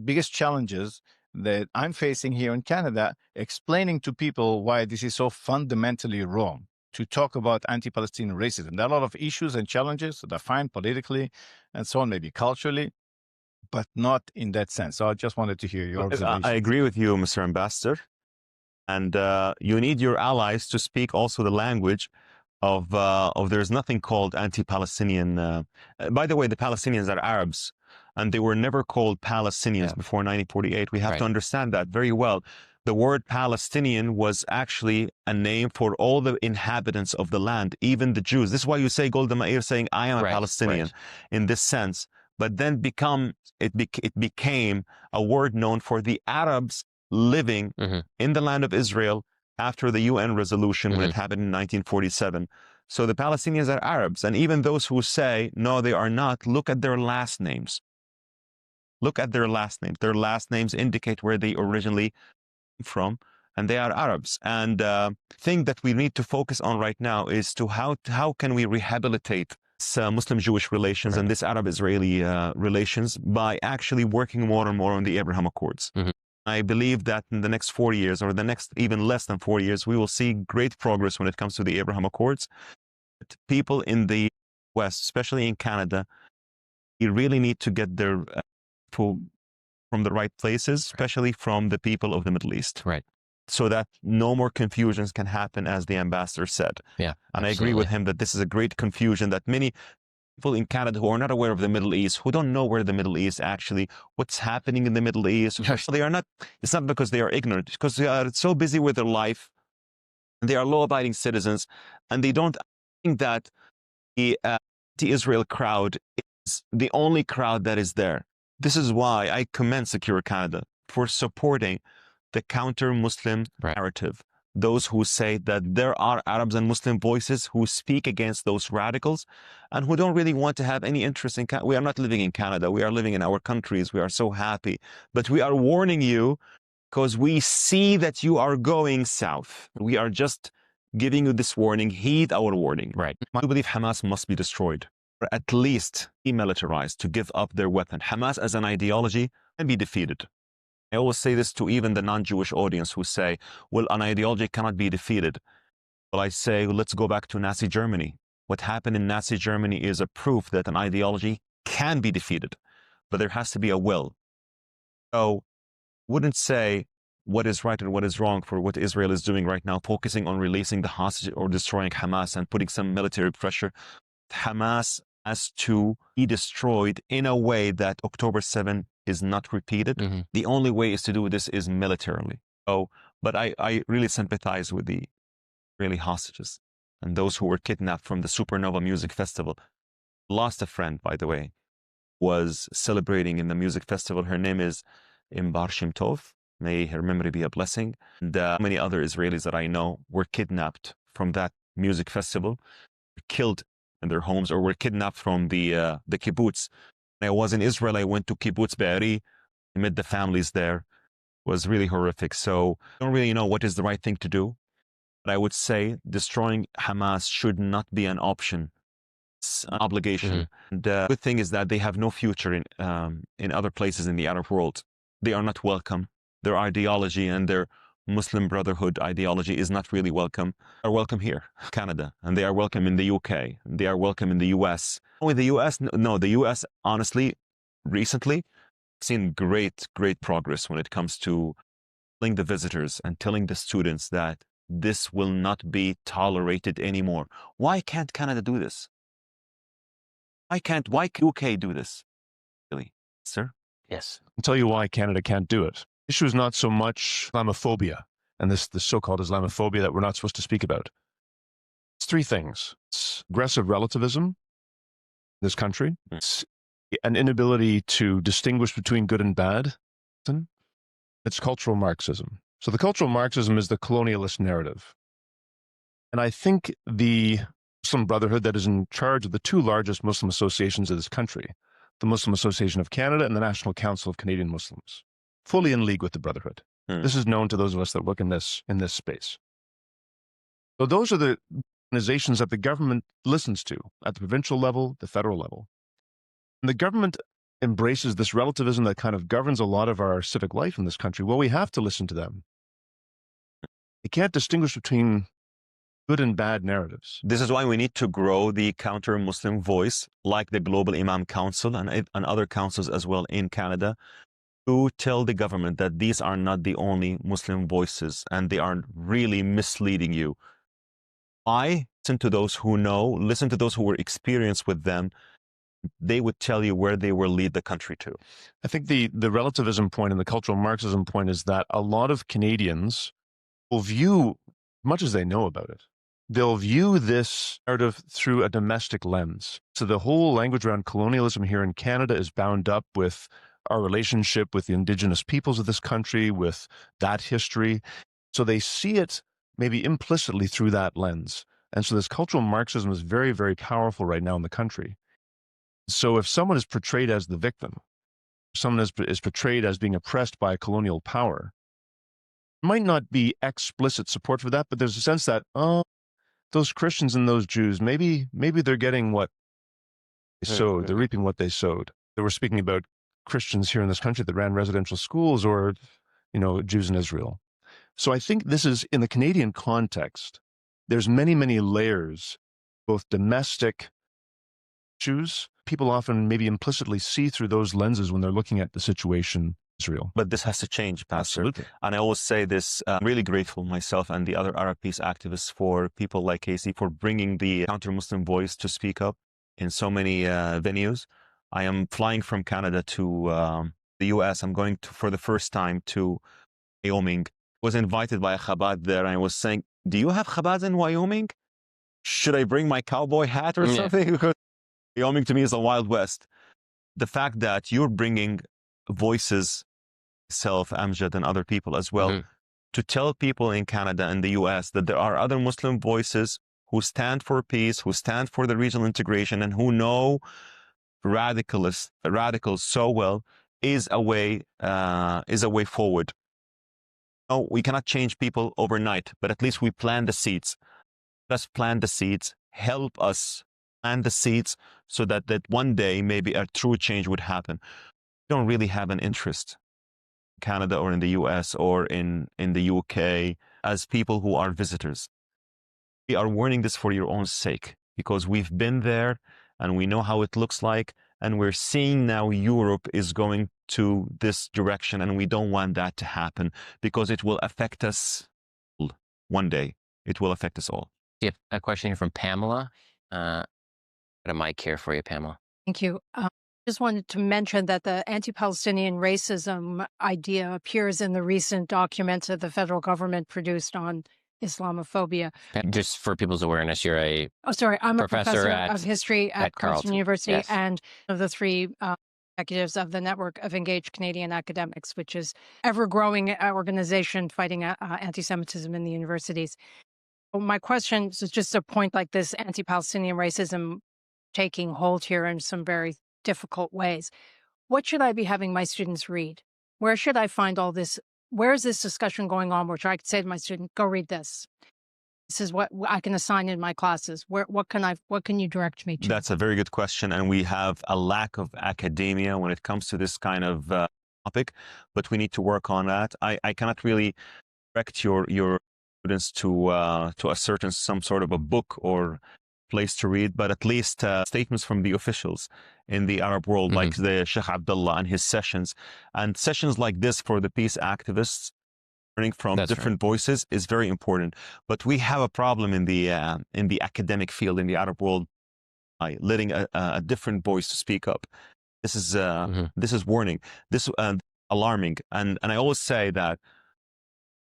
biggest challenges that I'm facing here in Canada, explaining to people why this is so fundamentally wrong to talk about anti-Palestinian racism. There are a lot of issues and challenges that are fine politically and so on, maybe culturally, but not in that sense. So I just wanted to hear your observation. I agree with you, Mr. Ambassador. And you need your allies to speak also the language of there's nothing called anti-Palestinian. By the way, the Palestinians are Arabs, and they were never called Palestinians before 1948. We have to understand that very well. The word Palestinian was actually a name for all the inhabitants of the land, even the Jews. This is why you say Golda Meir saying, I am a Palestinian in this sense. But then it became a word known for the Arabs living in the land of Israel after the UN resolution when it happened in 1947. So the Palestinians are Arabs. And even those who say, no, they are not, look at their last names. Look at their last names. Their last names indicate where they originally came from, and they are Arabs. And the thing that we need to focus on right now is to how can we rehabilitate Muslim-Jewish relations and this Arab-Israeli relations by actually working more and more on the Abraham Accords. I believe that in the next 4 years, or the next even less than 4 years, we will see great progress when it comes to the Abraham Accords. But people in the West, especially in Canada, you really need to get their from the right places, especially from the people of the Middle East. So that no more confusions can happen, as the ambassador said. And I agree with him that this is a great confusion, that many people in Canada who are not aware of the Middle East, who don't know where the Middle East actually, what's happening in the Middle East. They are not, it's not because they are ignorant, it's because they are so busy with their life. They are law-abiding citizens, and they don't think that the anti-Israel crowd is the only crowd that is there. This is why I commend Secure Canada for supporting the counter-Muslim narrative. Those who say that there are Arabs and Muslim voices who speak against those radicals and who don't really want to have any interest in Canada. We are not living in Canada. We are living in our countries. We are so happy. But we are warning you because we see that you are going south. We are just giving you this warning. Heed our warning. I believe Hamas must be destroyed, or at least demilitarized, to give up their weapon. Hamas as an ideology can be defeated. I always say this to even the non-Jewish audience who say, well, an ideology cannot be defeated. Well, I say, well, let's go back to Nazi Germany. What happened in Nazi Germany is a proof that an ideology can be defeated, but there has to be a will. So I wouldn't say what is right and what is wrong for what Israel is doing right now, focusing on releasing the hostage or destroying Hamas and putting some military pressure. Hamas has to be destroyed in a way that October 7 is not repeated. The only way is to do this is militarily. So, but I really sympathize with the Israeli hostages and those who were kidnapped from the Supernova Music Festival. Lost a friend, by the way, was celebrating in the music festival. Her name is Imbar Shimtov. May her memory be a blessing. And many other Israelis that I know were kidnapped from that music festival, killed in their homes, or were kidnapped from the kibbutz. When I was in Israel, I went to kibbutz Be'eri. I met the families there. It was really horrific. So I don't really know what is the right thing to do. But I would say destroying Hamas should not be an option. It's an obligation. And the good thing is that they have no future in other places in the Arab world. They are not welcome. Their ideology and their Muslim Brotherhood ideology is not really welcome. They are welcome here, Canada, and they are welcome in the UK, and they are welcome in the US. With the US, no, the US, honestly, recently, seen great progress when it comes to telling the visitors and telling the students that this will not be tolerated anymore. Why can't Canada do this? Why UK do this? Really, sir? Yes. I'll tell you why Canada can't do it. The issue is not so much Islamophobia and this so-called Islamophobia that we're not supposed to speak about. It's three things. It's aggressive relativism, this country. It's an inability to distinguish between good and bad. It's cultural Marxism. So the cultural Marxism is the colonialist narrative. And I think the Muslim Brotherhood that is in charge of the two largest Muslim associations of this country, the Muslim Association of Canada and the National Council of Canadian Muslims, fully in league with the Brotherhood. This is known to those of us that work in this space. So those are the organizations that the government listens to at the provincial level, the federal level. And the government embraces this relativism that kind of governs a lot of our civic life in this country. Well, we have to listen to them. You can't distinguish between good and bad narratives. This is why we need to grow the counter-Muslim voice, like the Global Imam Council and other councils as well in Canada, to tell the government that these are not the only Muslim voices and they are really misleading you. I listen to those who know, listen to those who were experienced with them. They would tell you where they will lead the country to. I think the relativism point and the cultural Marxism point is that a lot of Canadians will view, much as they know about it, they'll view this narrative through a domestic lens. So the whole language around colonialism here in Canada is bound up with our relationship with the Indigenous peoples of this country, with that history. So they see it maybe implicitly through that lens. And so this cultural Marxism is very, very powerful right now in the country. So if someone is portrayed as the victim, someone is portrayed as being oppressed by a colonial power, there might not be explicit support for that, but there's a sense that, oh, those Christians and those Jews, maybe they're getting what they sowed. They're reaping what they sowed. They were speaking about Christians here in this country that ran residential schools, or, Jews in Israel. So I think this is, in the Canadian context, there's many, many layers, both domestic issues. People often maybe implicitly see through those lenses when they're looking at the situation in Israel. But this has to change, Pastor. Absolutely. And I always say this, I'm really grateful myself and the other Arab peace activists for people like Casey for bringing the counter-Muslim voice to speak up in so many venues. I am flying from Canada to the US. I'm going for the first time to Wyoming. I was invited by a Chabad there, and I was saying, do you have Chabad in Wyoming? Should I bring my cowboy hat or something? Because Wyoming to me is the Wild West. The fact that you're bringing voices, self, Amjad, and other people as well, to tell people in Canada and the US that there are other Muslim voices who stand for peace, who stand for the regional integration, and who know radicals so well, is a way forward. No, we cannot change people overnight, but at least we plant the seeds. Let's plant the seeds. Help us plant the seeds so that one day maybe a true change would happen. We don't really have an interest in Canada or in the US or in the UK as people who are visitors. We are warning this for your own sake, because we've been there and we know how it looks like, and we're seeing now Europe is going to this direction, and we don't want that to happen because it will affect us one day. It will affect us all. We have a question here from Pamela. Got a mic here for you, Pamela. Thank you. Just wanted to mention that the anti-Palestinian racism idea appears in the recent documents that the federal government produced on Islamophobia. Just for people's awareness, you're I'm a professor of history at Carleton University, yes, and one of the three executives of the Network of Engaged Canadian Academics, which is ever-growing organization fighting anti-Semitism in the universities. My question is just a point like this, anti-Palestinian racism taking hold here in some very difficult ways. What should I be having my students read? Where should I find all this? Where is this discussion going on, which I could say to my student, go read this. This is what I can assign in my classes. What can you direct me to? That's a very good question. And we have a lack of academia when it comes to this kind of topic, but we need to work on that. I cannot really direct your students to a certain, some sort of a book or place to read, but at least statements from the officials in the Arab world, like the Sheikh Abdullah and his sessions. And sessions like this for the peace activists, learning from different voices, is very important. But we have a problem in the academic field in the Arab world by letting a different voice to speak up. This is warning. This is alarming. And I always say that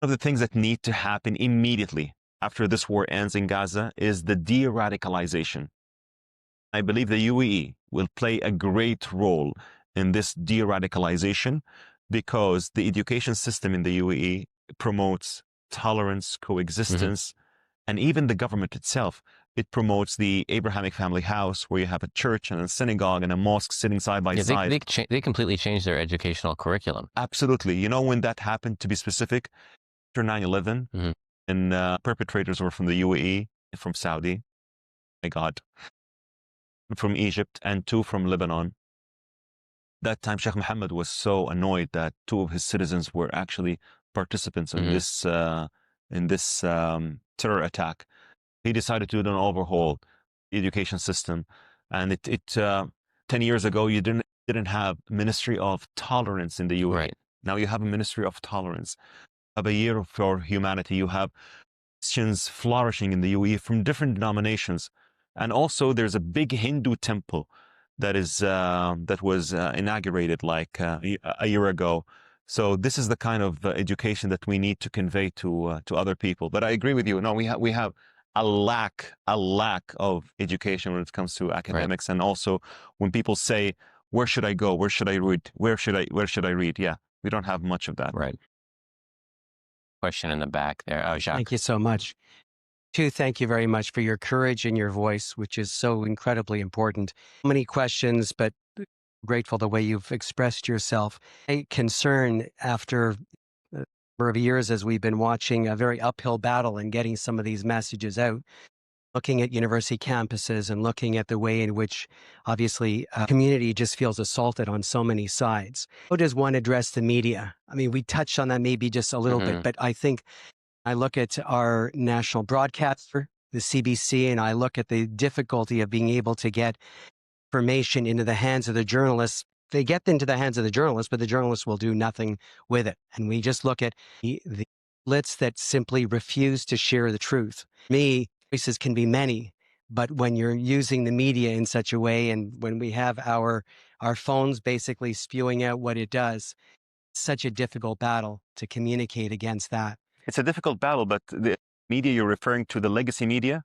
one of the things that need to happen immediately after this war ends in Gaza is the de-radicalization. I believe the UAE will play a great role in this de-radicalization because the education system in the UAE promotes tolerance, coexistence, and even the government itself. It promotes the Abrahamic family house where you have a church and a synagogue and a mosque sitting side by side. They completely changed their educational curriculum. Absolutely. You know when that happened, to be specific? After 9/11, and perpetrators were from the UAE, from Saudi, my God, from Egypt, and 2 from Lebanon. That time, Sheikh Mohammed was so annoyed that 2 of his citizens were actually participants in this terror attack. He decided to do an overhaul the education system, and 10 years ago you didn't have Ministry of Tolerance in the UAE. Right. Now you have a Ministry of Tolerance. You have a Year for Humanity. You have Christians flourishing in the UAE from different denominations, and also there's a big Hindu temple that was inaugurated like a year ago. So this is the kind of education that we need to convey to other people. But I agree with you. No, we have a lack of education when it comes to academics, and also when people say, "Where should I go? Where should I read? Where should I read?" Yeah, we don't have much of that. Right. Question in the back there. Oh, Jacques. Thank you so much. Thank you very much for your courage and your voice, which is so incredibly important. Many questions, but grateful the way you've expressed yourself. A concern after a number of years as we've been watching a very uphill battle in getting some of these messages out, looking at university campuses and looking at the way in which obviously community just feels assaulted on so many sides. How does one address the media? I mean, we touched on that maybe just a little bit, but I think I look at our national broadcaster, the CBC, and I look at the difficulty of being able to get information into the hands of the journalists. They get into the hands of the journalists, but the journalists will do nothing with it. And we just look at the outlets that simply refuse to share the truth. Me, voices can be many, but when you're using the media in such a way, and when we have our phones basically spewing out what it does, it's such a difficult battle to communicate against that. It's a difficult battle, but the media you're referring to, the legacy media?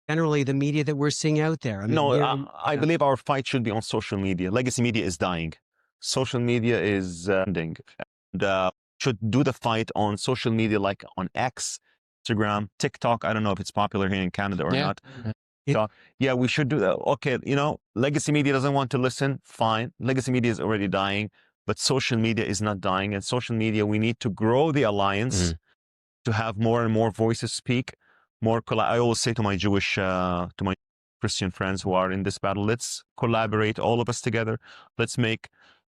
Generally, the media that we're seeing out there. I believe our fight should be on social media. Legacy media is dying. Social media is ending. And should do the fight on social media, like on X, Instagram, TikTok. I don't know if it's popular here in Canada or not. Yeah, we should do that. Okay, legacy media doesn't want to listen. Fine. Legacy media is already dying. But social media is not dying. And social media, we need to grow the alliance to have more and more voices speak. I always say to my to my Christian friends who are in this battle, let's collaborate, all of us together. Let's make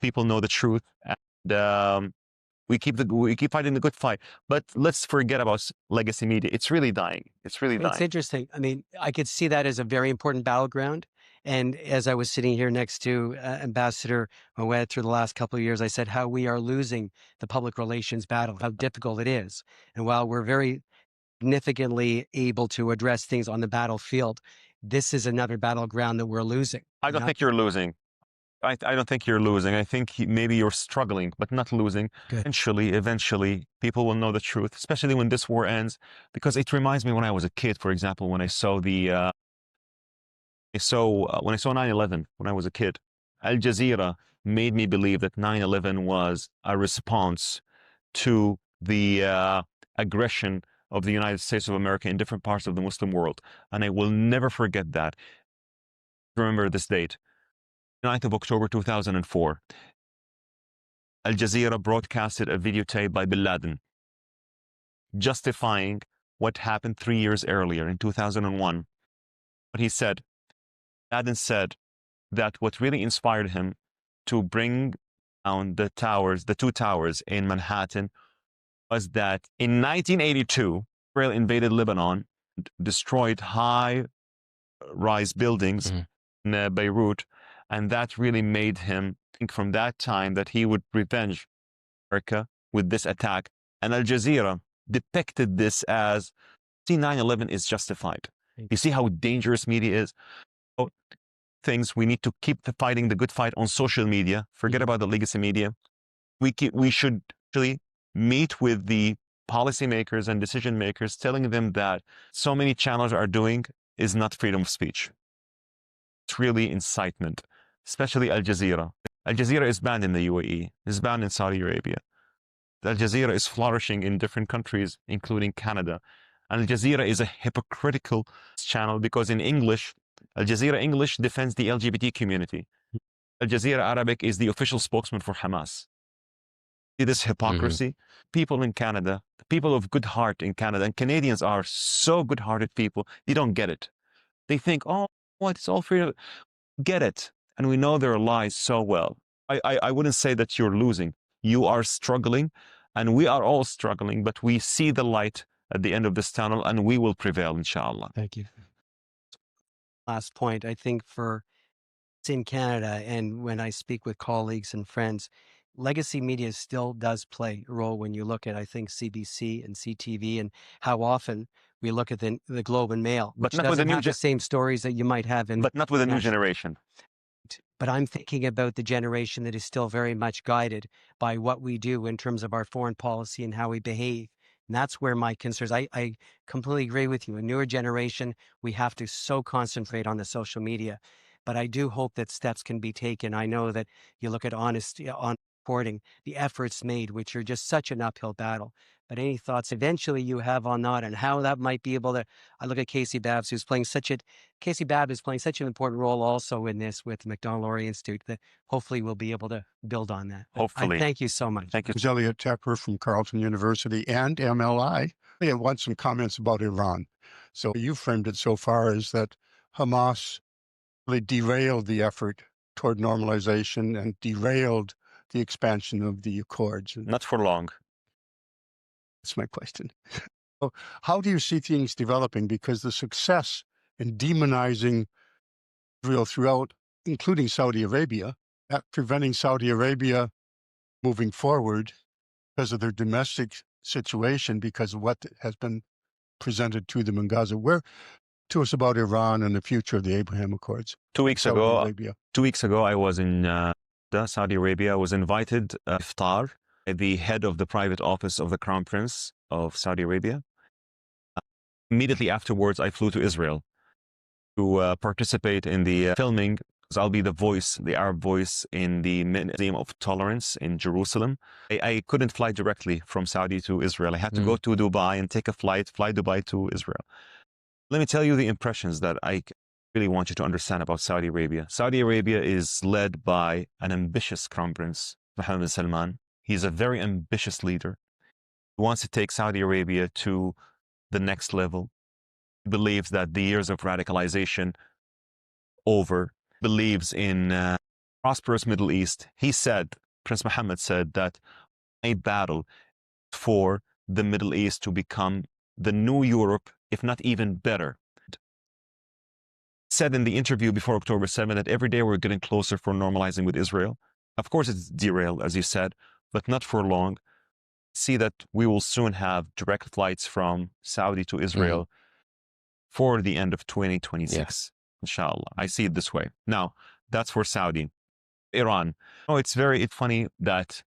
people know the truth. And we keep fighting the good fight. But let's forget about legacy media. It's really dying. It's really dying. It's interesting. I mean, I could see that as a very important battleground. And as I was sitting here next to Ambassador Moed through the last couple of years, I said how we are losing the public relations battle, how difficult it is. And while we're very significantly able to address things on the battlefield, this is another battleground that we're losing. I don't think you're losing. I don't think you're losing. I think maybe you're struggling, but not losing. Good. Eventually, people will know the truth, especially when this war ends. Because it reminds me when I was a kid, for example, when I saw when I saw 9/11 when I was a kid. Al Jazeera made me believe that 9/11 was a response to the aggression of the United States of America in different parts of the Muslim world. And I will never forget that. Remember this date, 9th of October 2004. Al Jazeera broadcasted a videotape by Bin Laden justifying what happened 3 years earlier in 2001. What he said, Laden said that what really inspired him to bring down the two towers in Manhattan, was that in 1982, Israel invaded Lebanon, destroyed high-rise buildings in Beirut, and that really made him think from that time that he would revenge America with this attack. And Al Jazeera depicted this as, see, 9/11 is justified. You see how dangerous media is? So, things we need to keep fighting the good fight on social media. Forget about the legacy media. We should actually meet with the policymakers and decision makers, telling them that so many channels are doing is not freedom of speech. It's really incitement, especially Al Jazeera. Al Jazeera is banned in the UAE, is banned in Saudi Arabia. Al Jazeera is flourishing in different countries, including Canada. And Al Jazeera is a hypocritical channel because in English, Al Jazeera English defends the LGBT community. Al Jazeera Arabic is the official spokesman for Hamas. See this hypocrisy? People in Canada, people of good heart in Canada, and Canadians are so good-hearted people, they don't get it. They think, oh, what, it's all free. Get it. And we know their lies so well. I wouldn't say that you're losing. You are struggling, and we are all struggling, but we see the light at the end of this tunnel, and we will prevail, inshallah. Thank you. Last point, I think for in Canada, and when I speak with colleagues and friends, legacy media still does play a role when you look at, I think, CBC and CTV and how often we look at the Globe and Mail, which not with doesn't the new have the same stories that you might have in... But not with a new national- generation. But I'm thinking about the generation that is still very much guided by what we do in terms of our foreign policy and how we behave. And that's where my concerns, I completely agree with you. A newer generation, we have to so concentrate on the social media. But I do hope that steps can be taken. I know that you look at honesty on reporting, the efforts made, which are just such an uphill battle. But any thoughts eventually you have on that and how that might be able to, I look at Casey Babbs, Casey Babbs is playing such an important role also in this with the Macdonald-Laurier Institute that hopefully we'll be able to build on that. Hopefully. Thank you so much. Thank you. This is Elliot Tepper from Carleton University and MLI. I want some comments about Iran. So you framed it so far as that Hamas really derailed the effort toward normalization and derailed the expansion of the Accords. Not for long. That's my question. So how do you see things developing? Because the success in demonizing Israel throughout, including Saudi Arabia, that preventing Saudi Arabia moving forward because of their domestic situation, because of what has been presented to them in Gaza. To us about Iran and the future of the Abraham Accords. 2 weeks Saudi ago, Arabia. 2 weeks ago, I was in Saudi Arabia. I was invited iftar, the head of the private office of the Crown Prince of Saudi Arabia. Immediately afterwards, I flew to Israel to participate in the filming. I'll be the voice, the Arab voice in the Museum of Tolerance in Jerusalem. I couldn't fly directly from Saudi to Israel. I had to go to Dubai and take a flight, fly Dubai to Israel. Let me tell you the impressions that I really want you to understand about Saudi Arabia. Saudi Arabia is led by an ambitious crown prince, Mohammed bin Salman. He's a very ambitious leader. He wants to take Saudi Arabia to the next level. He believes that the years of radicalization over, believes in a prosperous Middle East. He said, Prince Mohammed said that a battle for the Middle East to become the new Europe, if not even better. Said in the interview before October 7 that every day we're getting closer for normalizing with Israel. Of course, it's derailed, as you said, but not for long. See that we will soon have direct flights from Saudi to Israel for the end of 2026, inshallah. I see it this way. Now, that's for Saudi. Iran. Oh, it's funny that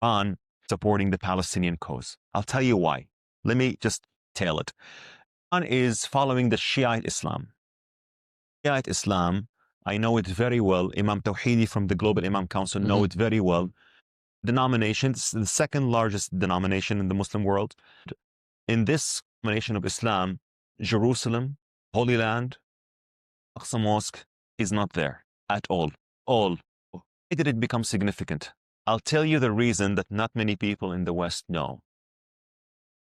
Iran is supporting the Palestinian cause. I'll tell you why. Let me just tell it. Iran is following the Shiite Islam. Shiite Islam, I know it very well. Imam Tawhidi from the Global Imam Council know it very well. Denomination, it's the second largest denomination in the Muslim world. In this denomination of Islam, Jerusalem, Holy Land, Aqsa Mosque is not there at all. Why did it become significant? I'll tell you the reason that not many people in the West know.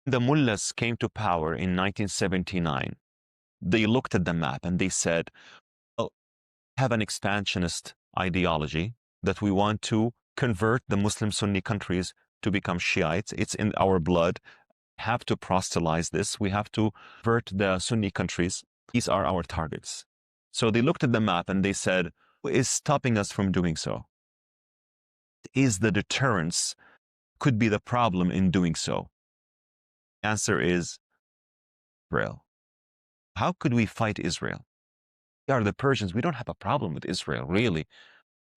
The mullahs came to power in 1979. They looked at the map and they said, well, we have an expansionist ideology that we want to convert the Muslim Sunni countries to become Shiites. It's in our blood. We have to proselytize this. We have to convert the Sunni countries. These are our targets. So they looked at the map and they said, what is stopping us from doing so? Is the deterrence could be the problem in doing so? The answer is Israel. How could we fight Israel? We are the Persians. We don't have a problem with Israel, really.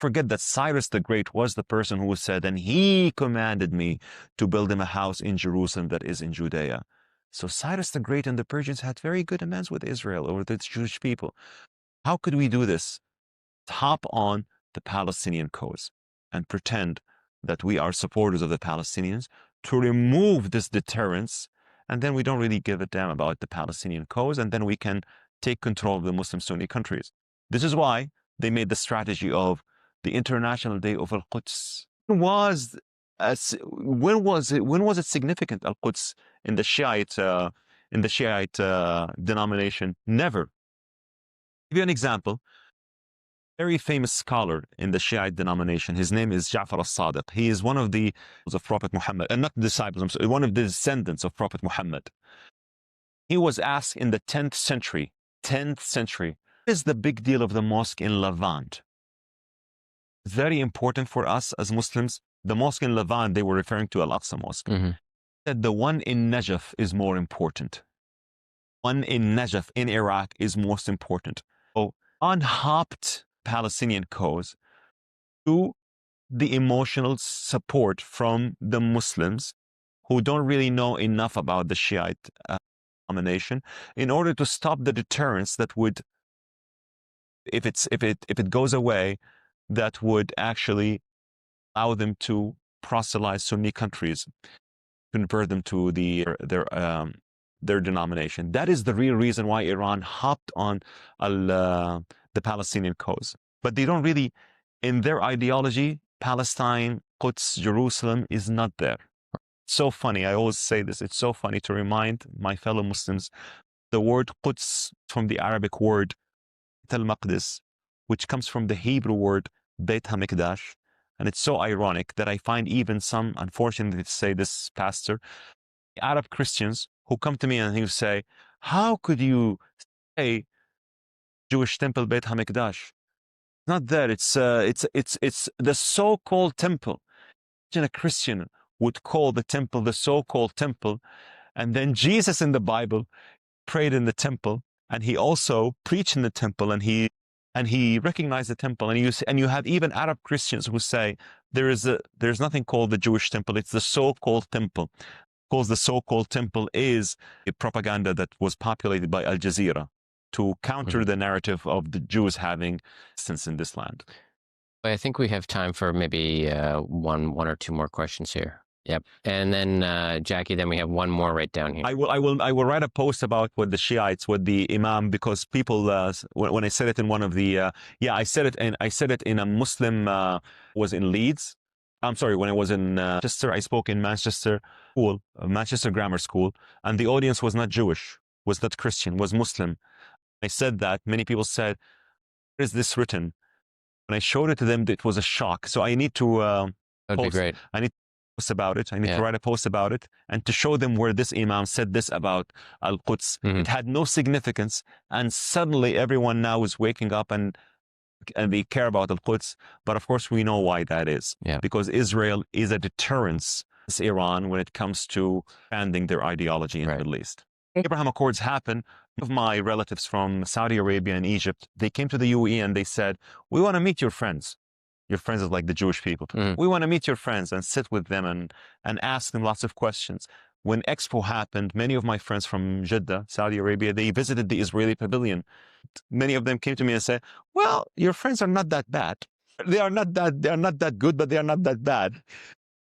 Forget that Cyrus the Great was the person who said, and he commanded me to build him a house in Jerusalem that is in Judea. So Cyrus the Great and the Persians had very good amends with Israel over the Jewish people. How could we do this? Hop on the Palestinian cause and pretend that we are supporters of the Palestinians to remove this deterrence, and then we don't really give a damn about the Palestinian cause, and then we can take control of the Muslim Sunni countries. This is why they made the strategy of the International Day of Al-Quds. When was it significant, Al-Quds, in the Shiite denomination? Never. I'll give you an example. Very famous scholar in the Shiite denomination. His name is Ja'far al-Sadiq. He is one of the of Prophet Muhammad, and not disciples, I'm sorry, one of the descendants of Prophet Muhammad. He was asked in the 10th century, what is the big deal of the mosque in Levant? Very important for us as Muslims. The mosque in Levant, they were referring to Al-Aqsa Mosque. Mm-hmm. Said the one in Najaf is more important. One in Najaf in Iraq is most important. So unhopped Palestinian cause to the emotional support from the Muslims who don't really know enough about the Shiite domination, in order to stop the deterrence that would, if it goes away, that would actually allow them to proselytize Sunni countries, convert them to their denomination. That is the real reason why Iran hopped on the Palestinian cause. But they don't really, in their ideology, Palestine, Quds, Jerusalem is not there. So funny, I always say this, it's so funny to remind my fellow Muslims, the word Quds from the Arabic word al-Maqdis, which comes from the Hebrew word Beit HaMikdash. And it's so ironic that I find even some, unfortunately to say this, pastor, Arab Christians who come to me and who say, how could you say Jewish temple Beit HaMikdash? Not there. It's the so-called temple. Imagine a Christian would call the temple the so-called temple, and then Jesus in the Bible prayed in the temple, and he also preached in the temple, and he recognized the temple, and you have even Arab Christians who say there's nothing called the Jewish temple. It's the so-called temple. Because the so-called temple is a propaganda that was populated by Al Jazeera to counter the narrative of the Jews having existence in this land. I think we have time for maybe one or two more questions here. Yep. And then Jackie, then we have one more right down here. I will write a post about what the Shiites, what the Imam, because people when I said it in one of the I said it in a Muslim was in Leeds. I'm sorry, when I was in Manchester, I spoke in Manchester School, Manchester Grammar School, and the audience was not Jewish, was not Christian, was Muslim. I said that. Many people said, where is this written? When I showed it to them, it was a shock. So I need to That'd be great. I need to post about it. I need to write a post about it and to show them where this Imam said this about Al-Quds. It had no significance, and suddenly everyone now is waking up and they care about Al-Quds. But of course, we know why that is. Because Israel is a deterrence to Iran when it comes to expanding their ideology in the Middle East. Abraham Accords happened. One of my relatives from Saudi Arabia and Egypt, they came to the UAE and they said, we want to meet your friends. Your friends are like the Jewish people. We want to meet your friends and sit with them and ask them lots of questions. When Expo happened, many of my friends from Jeddah, Saudi Arabia, they visited the Israeli pavilion. Many of them came to me and said, well, your friends are not that bad. They are not that good, but they are not that bad.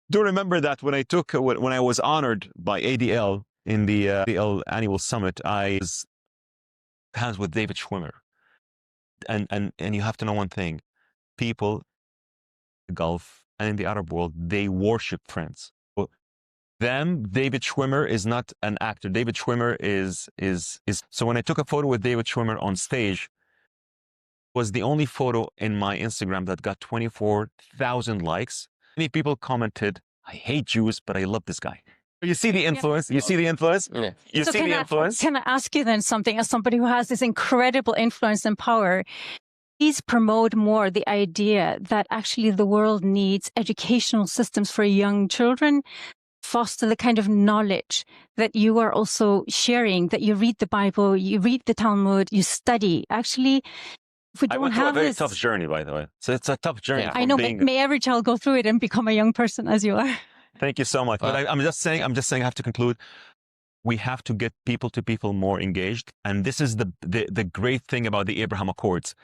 Do remember that when I was honored by ADL in the ADL annual summit, I was hands with David Schwimmer. And you have to know one thing. People in the Gulf and in the Arab world, they worship friends. David Schwimmer is not an actor. David Schwimmer is. So when I took a photo with David Schwimmer on stage, it was the only photo in my Instagram that got 24,000 likes. Many people commented, I hate Jews, but I love this guy. You see the influence? You see the influence? Yeah. You see the influence? Can I ask you then something, as somebody who has this incredible influence and power? Please promote more the idea that actually the world needs educational systems for young children, foster the kind of knowledge that you are also sharing, that you read the Bible, you read the Talmud, you study. Actually, if we don't I went have through a very this, tough journey, by the way. So it's a tough journey. Yeah. I know, may every child go through it and become a young person as you are. Thank you so much. But I'm just saying I have to conclude. We have to get people to people more engaged. And this is the great thing about the Abraham Accords.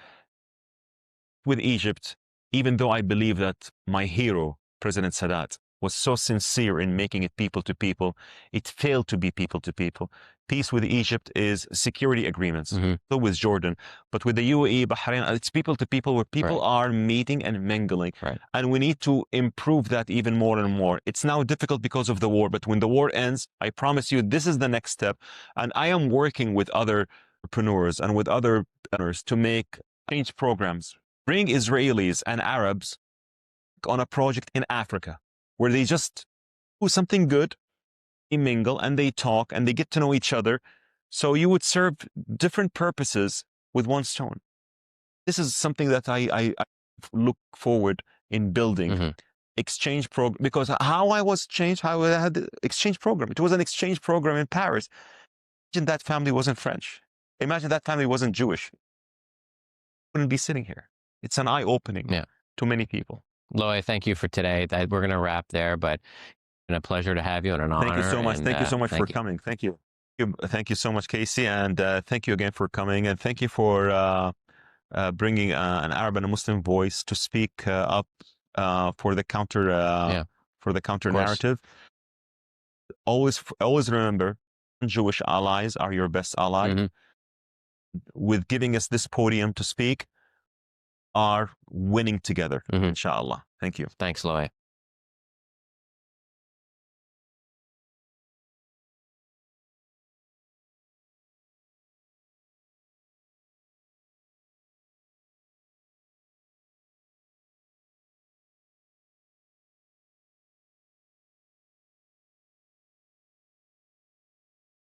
With Egypt, even though I believe that my hero, President Sadat, was so sincere in making it people to people, it failed to be people to people. Peace with Egypt is security agreements, so with Jordan. But with the UAE, Bahrain, it's people to people, where people are meeting and mingling. And we need to improve that even more and more. It's now difficult because of the war, but when the war ends, I promise you, this is the next step. And I am working with other entrepreneurs and with other partners to make change programs. Bring Israelis and Arabs on a project in Africa where they just do something good, they mingle and they talk and they get to know each other. So you would serve different purposes with one stone. This is something that I look forward in building. Exchange program, because how I was changed, how I had the exchange program. It was an exchange program in Paris. Imagine that family wasn't French. Imagine that family wasn't Jewish. Wouldn't be sitting here. It's an eye-opening to many people. Loay, thank you for today. We're going to wrap there, but it's been a pleasure to have you and an honor. Thank you so much. Thank you so much for coming. Thank you. Thank you so much, Casey. And thank you again for coming. And thank you for bringing an Arab and a Muslim voice to speak up for the counter narrative. Always remember, Jewish allies are your best ally. With giving us this podium to speak, are winning together, inshallah. Thank you. Thanks, Loay.